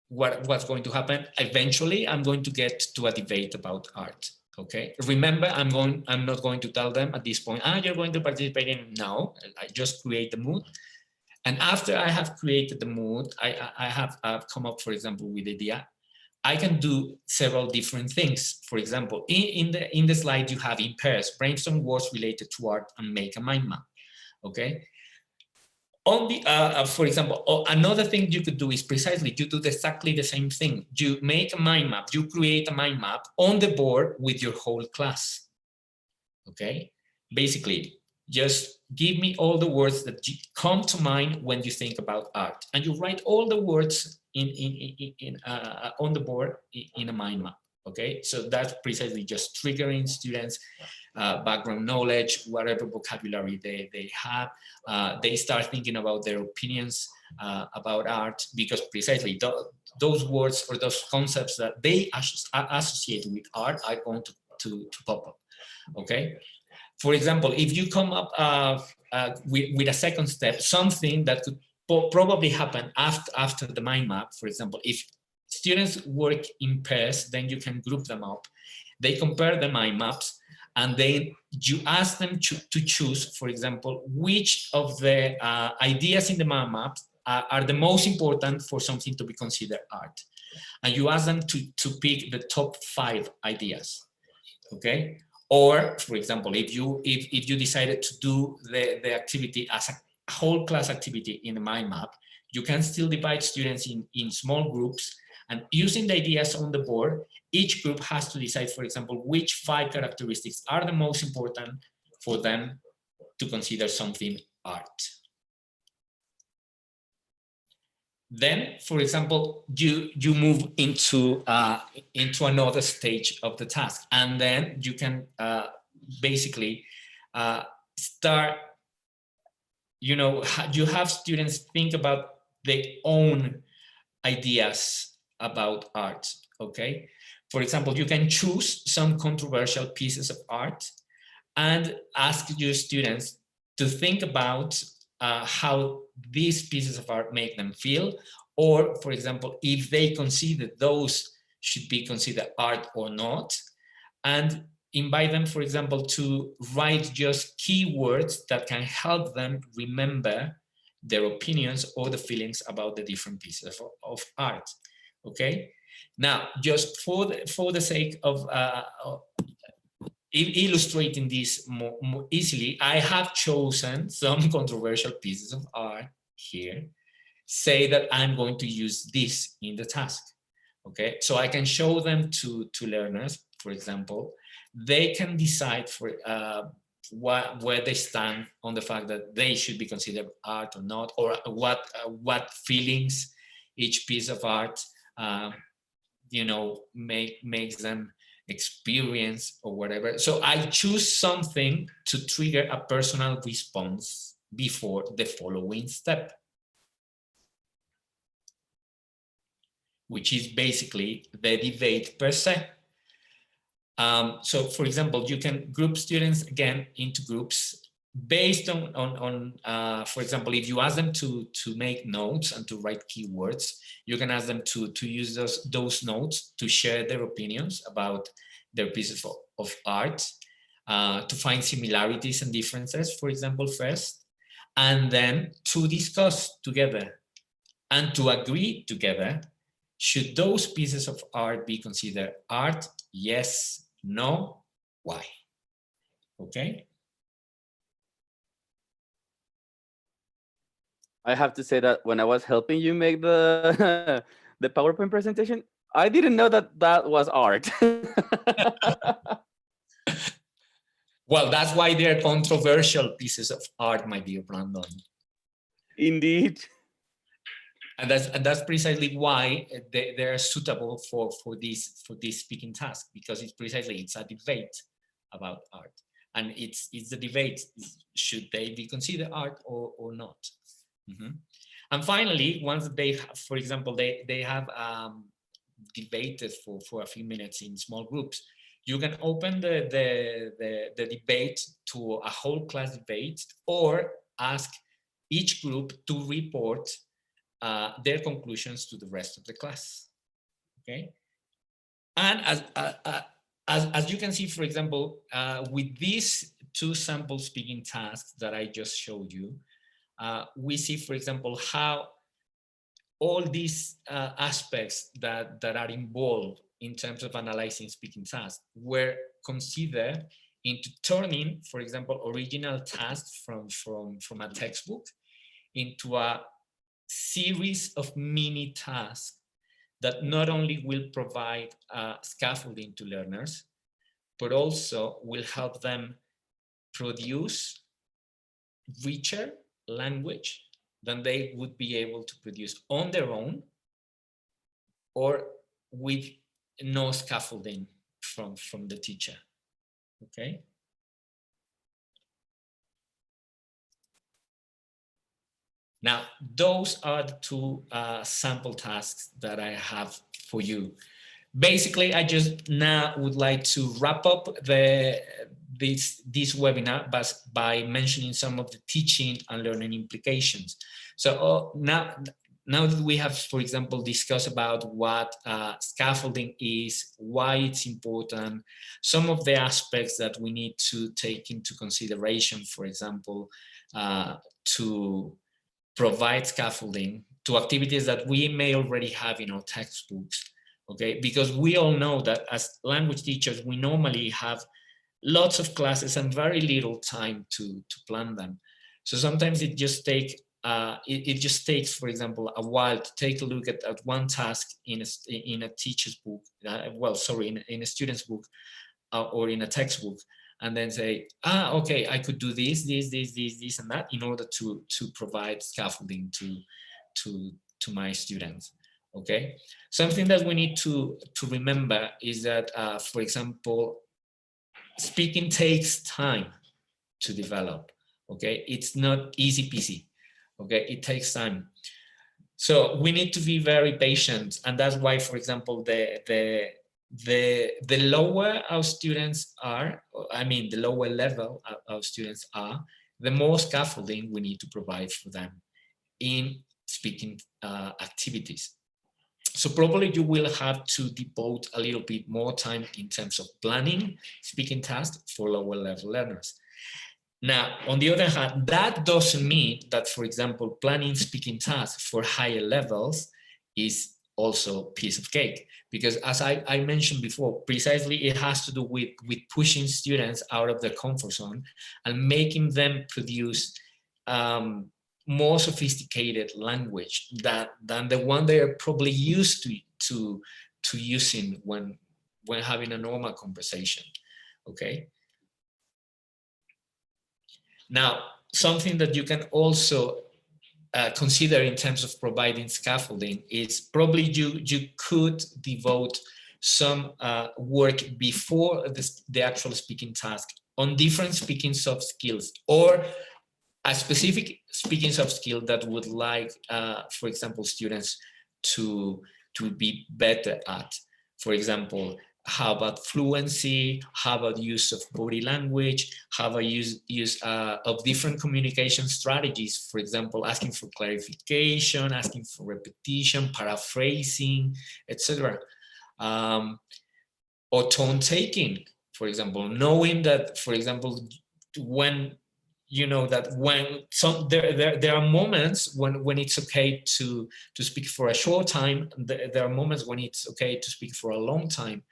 what's going to happen. Eventually, I'm going to get to a debate about art. Okay. Remember, I'm not going to tell them at this point, you're going to participate in. No, I just create the mood. And after I have created the mood, I have come up, for example, with the idea. I can do several different things. For example, in the slide you have in pairs, brainstorm words related to art and make a mind map. Okay. On the, for example, another thing you could do is precisely, you do exactly the same thing. You make a mind map, you create a mind map on the board with your whole class. Okay. Basically, just give me all the words that come to mind when you think about art, and you write all the words on the board in a mind map. Okay, so that's precisely just triggering students' background knowledge, whatever vocabulary they have. They start thinking about their opinions about art, because precisely those words or those concepts that they associate with art are going to pop up. Okay. For example, if you come up with a second step, something that could probably happen after the mind map. For example, if students work in pairs, then you can group them up. They compare the mind maps, and then you ask them to choose, for example, which of the ideas in the mind map are the most important for something to be considered art. And you ask them to pick the top 5 ideas. Okay. Or, for example, if you decided to do the activity as a whole class activity in the mind map, you can still divide students in small groups, and using the ideas on the board, each group has to decide, for example, which 5 characteristics are the most important for them to consider something art. Then, for example, you move into another stage of the task, and then you can basically start. You know, you have students think about their own ideas about art. Okay, for example, you can choose some controversial pieces of art and ask your students to think about how these pieces of art make them feel, or, for example, if they consider those should be considered art or not, and invite them, for example, to write just keywords that can help them remember their opinions or the feelings about the different pieces of art. Okay, now just for the sake of illustrating this more easily, I have chosen some controversial pieces of art here. Say that I'm going to use this in the task. Okay, so I can show them to learners, for example. They can decide for where they stand on the fact that they should be considered art or not, or what feelings each piece of art you know, makes them experience or whatever. So I choose something to trigger a personal response before the following step, which is basically the debate per se. So, for example, you can group students again into groups based on for example, if you ask them to make notes and to write keywords, you can ask them to use those notes to share their opinions about their pieces of art, to find similarities and differences, for example, first, and then to discuss together and to agree together, should those pieces of art be considered art? Yes, no, why? Okay. I have to say that when I was helping you make the the PowerPoint presentation, I didn't know that that was art. Well, that's why they're controversial pieces of art, my dear Brandon. Indeed. And that's precisely why they're suitable for this speaking task, because it's a debate about art, and it's the debate: should they be considered art or not? Mm-hmm. And finally, once they have, for example, they have debated for a few minutes in small groups, you can open the debate to a whole class debate, or ask each group to report their conclusions to the rest of the class. Okay, and as you can see, for example, with these 2 sample speaking tasks that I just showed you, we see, for example, how all these aspects that are involved in terms of analyzing speaking tasks were considered into turning, for example, original tasks from a textbook into a series of mini tasks that not only will provide scaffolding to learners, but also will help them produce richer language than they would be able to produce on their own or with no scaffolding from the teacher. Okay. Now, those are the 2 sample tasks that I have for you. Basically, I just now would like to wrap up this webinar by mentioning some of the teaching and learning implications. So now that we have, for example, discussed about what scaffolding is, why it's important, some of the aspects that we need to take into consideration, for example, to provide scaffolding to activities that we may already have in our textbooks, okay? Because we all know that as language teachers, we normally have lots of classes and very little time to plan them. So sometimes it just takes, for example, a while to take a look at one task in a teacher's book, in a student's book or in a textbook, and then say, okay, I could do this, and that in order to provide scaffolding to my students. Okay, something that we need to remember is that, for example, speaking takes time to develop. Okay, it's not easy peasy. Okay, it takes time. So we need to be very patient, and that's why, for example, the lower our students are, I mean, the lower level our students are, the more scaffolding we need to provide for them in speaking activities. So probably you will have to devote a little bit more time in terms of planning speaking tasks for lower level learners. Now, on the other hand, that doesn't mean that, for example, planning speaking tasks for higher levels is also a piece of cake, because as I mentioned before, precisely it has to do with pushing students out of their comfort zone and making them produce more sophisticated language than the one they are probably used to using when having a normal conversation. Okay. Now, something that you can also consider in terms of providing scaffolding is probably you could devote some work before the actual speaking task on different speaking soft skills, or a specific speaking soft skill that would like, for example, students to be better at. For example, how about fluency? How about use of body language? How about use of different communication strategies? For example, asking for clarification, asking for repetition, paraphrasing, etc. Or tone taking, for example, knowing that, for example, when there are moments when it's okay to speak for a short time. There are moments when it's okay to speak for a long time.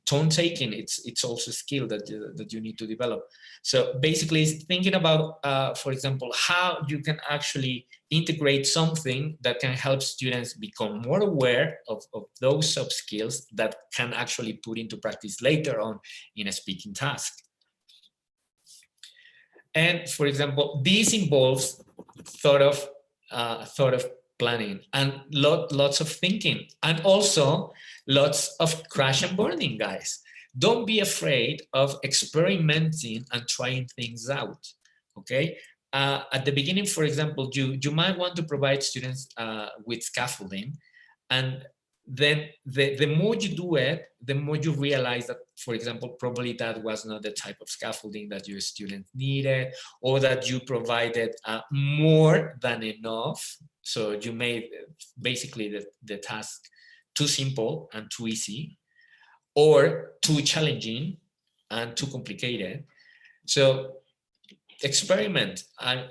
Tone taking, it's also a skill that you need to develop. So basically, it's thinking about, for example, how you can actually integrate something that can help students become more aware of those soft skills that can actually put into practice later on in a speaking task. And for example, this involves thought of planning and lots of thinking, and also lots of crash and burning, guys. Don't be afraid of experimenting and trying things out. Okay. At the beginning, for example, you might want to provide students with scaffolding, and then the more you do it, the more you realize that, for example, probably that was not the type of scaffolding that your student needed, or that you provided more than enough. So you made basically the task too simple and too easy, or too challenging and too complicated. So experiment, and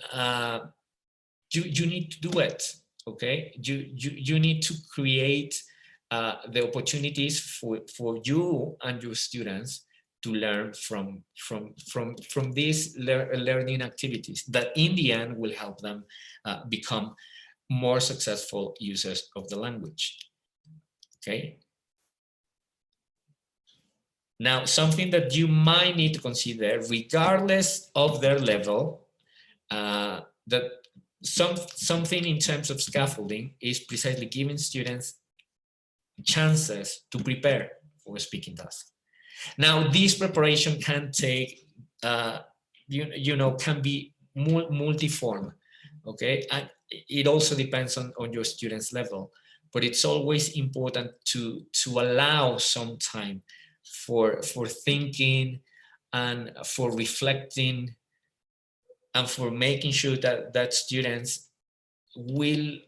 you need to do it. Okay, you need to create the opportunities for you and your students to learn from these learning activities that in the end will help them become more successful users of the language. Okay. Now, something that you might need to consider, regardless of their level, that something in terms of scaffolding is precisely giving students chances to prepare for a speaking task. Now, this preparation can take, can be multiform, okay? And it also depends on your student's level, but it's always important to allow some time for thinking and for reflecting and for making sure that students will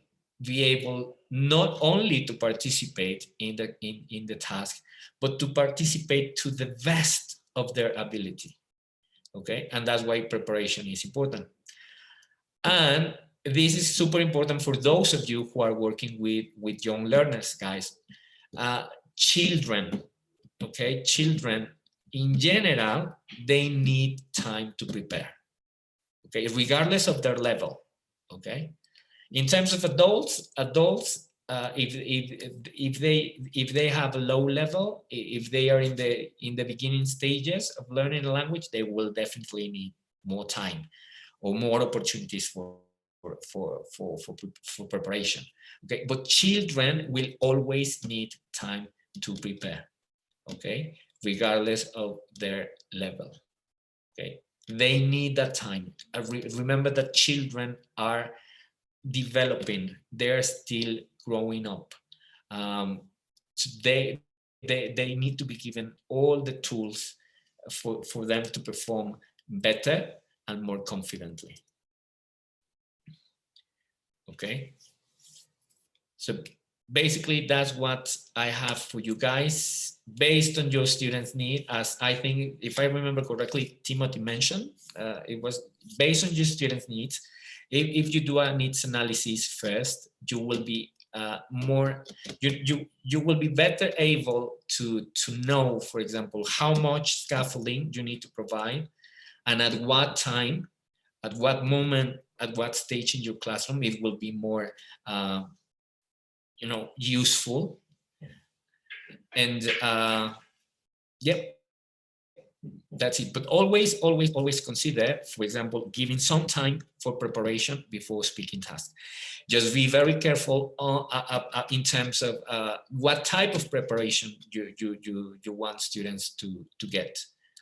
be able not only to participate in the task, but to participate to the best of their ability. Okay, and that's why preparation is important. And this is super important for those of you who are working with young learners, guys. Children, okay, children in general, they need time to prepare, okay, regardless of their level, okay? In terms of adults, if they have a low level, if they are in the beginning stages of learning a language, they will definitely need more time or more opportunities for preparation. Okay, but children will always need time to prepare. Okay, regardless of their level. Okay, they need that time. Remember that children are developing, they're still growing up. So they need to be given all the tools for them to perform better and more confidently. Okay, so basically that's what I have for you guys based on your students' need. As I think, if I remember correctly, Timothy mentioned, it was based on your students' needs. If you do a needs analysis first, you will be you will be better able to know, for example, how much scaffolding you need to provide, and at what time, at what moment, at what stage in your classroom it will be more useful. And yep, that's it. But always consider, for example, giving some time for preparation before speaking tasks. Just be very careful in terms of what type of preparation you want students to get.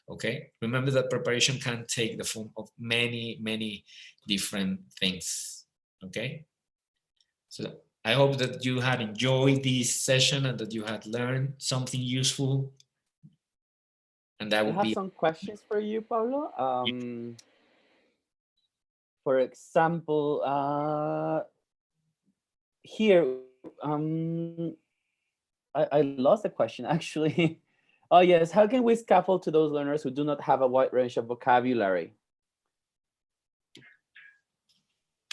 Okay, remember that preparation can take the form of many different things. Okay, so I hope that you had enjoyed this session and that you had learned something useful. And that would I have be some questions for you, Pablo. For example, here, I lost the question actually. Oh yes, how can we scaffold to those learners who do not have a wide range of vocabulary?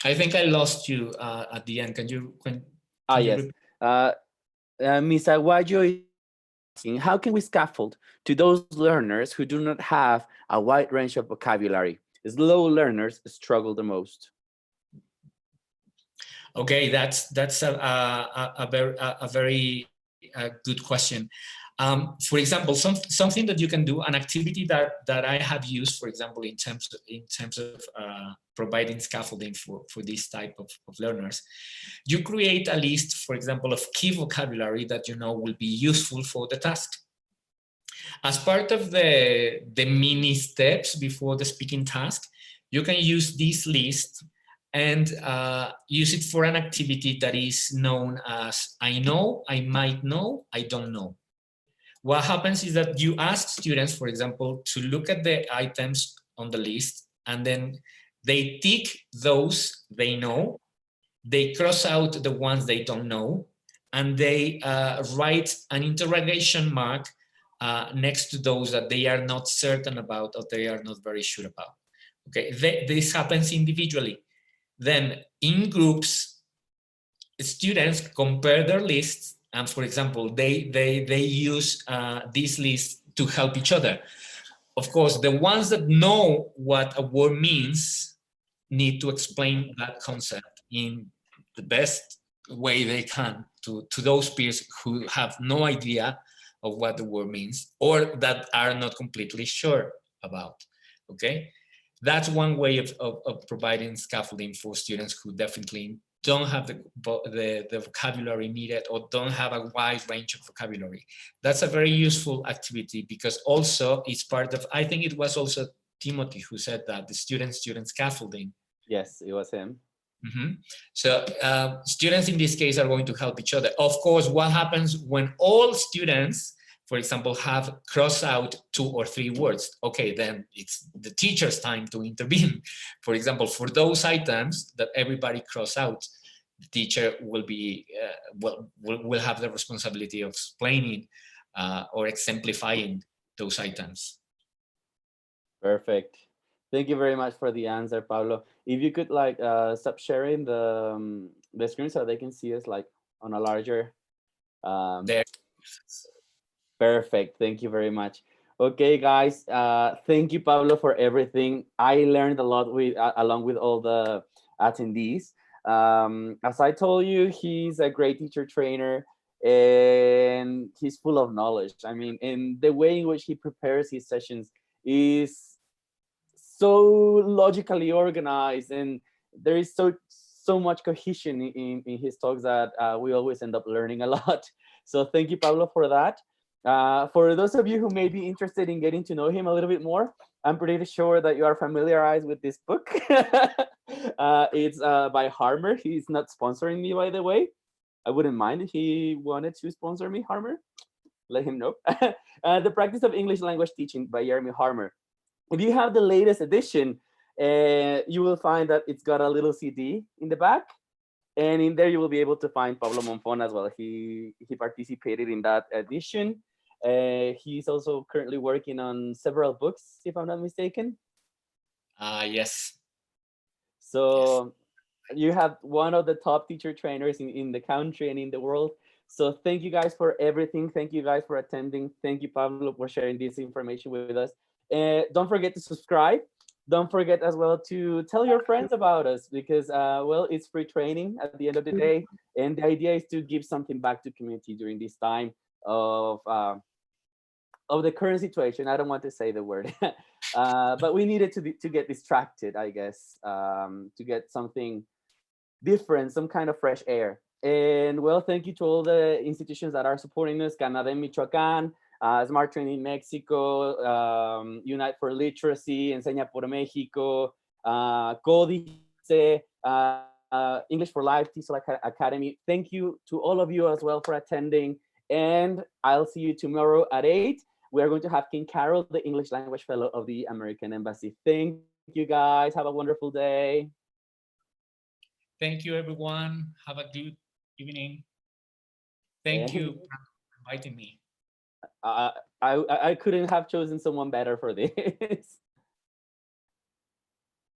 I think I lost you at the end. Can you Yes. Ms. Aguayo is asking, how can we scaffold to those learners who do not have a wide range of vocabulary? Slow learners struggle the most. Okay, that's a very good question. For example, something that you can do, an activity that I have used, for example, in terms of providing scaffolding for this type of learners, you create a list, for example, of key vocabulary that you know will be useful for the task. As part of the mini steps before the speaking task, you can use this list and use it for an activity that is known as I know, I might know, I don't know. What happens is that you ask students, for example, to look at the items on the list, and then they tick those they know, they cross out the ones they don't know, and they write an interrogation mark next to those that they are not certain about or they are not very sure about. Okay, this happens individually. Then in groups, students compare their lists, and for example, they use this list to help each other. Of course, the ones that know what a word means need to explain that concept in the best way they can to those peers who have no idea of what the word means or that are not completely sure about. Okay, that's one way of providing scaffolding for students who definitely don't have the vocabulary needed or don't have a wide range of vocabulary. That's a very useful activity because also it's part of, I think it was also Timothy who said that, the student scaffolding. Yes, it was him. Mm-hmm. So students in this case are going to help each other. Of course, what happens when all students, for example, have crossed out 2 or 3 words? Okay, then it's the teacher's time to intervene. For example, for those items that everybody cross out, the teacher will be will have the responsibility of explaining or exemplifying those items. Perfect. Thank you very much for the answer, Pablo. If you could like stop sharing the screen so they can see us like on a larger. There. Perfect. Thank you very much. Okay, guys. Thank you, Pablo, for everything. I learned a lot with along with all the attendees. As I told you, he's a great teacher trainer, and he's full of knowledge. I mean, and the way in which he prepares his sessions is so logically organized, and there is so much cohesion in his talks that we always end up learning a lot. So thank you, Pablo, for that. For those of you who may be interested in getting to know him a little bit more, I'm pretty sure that you are familiarized with this book. It's by Harmer. He's not sponsoring me, by the way. I wouldn't mind if he wanted to sponsor me, Harmer. Let him know. The Practice of English Language Teaching by Jeremy Harmer. If you have the latest edition, you will find that it's got a little CD in the back. And in there, you will be able to find Pablo Monfon as well. He participated in that edition. He's also currently working on several books, if I'm not mistaken. Yes. So you have one of the top teacher trainers in the country and in the world. So thank you guys for everything. Thank you guys for attending. Thank you, Pablo, for sharing this information with us. Don't forget to subscribe. Don't forget as well to tell your friends about us because, well, it's free training at the end of the day. And the idea is to give something back to community during this time of the current situation. I don't want to say the word, but we needed to get distracted, I guess, to get something different, some kind of fresh air. And well, thank you to all the institutions that are supporting us, Canada and Michoacán, Smart Training Mexico, Unite for Literacy, Enseña por México, Códice, English for Life, TESOL Academy. Thank you to all of you as well for attending. And I'll see you tomorrow at 8. We are going to have King Carol, the English Language Fellow of the American Embassy. Thank you, guys. Have a wonderful day. Thank you, everyone. Have a good evening. Thank you for inviting me. I couldn't have chosen someone better for this.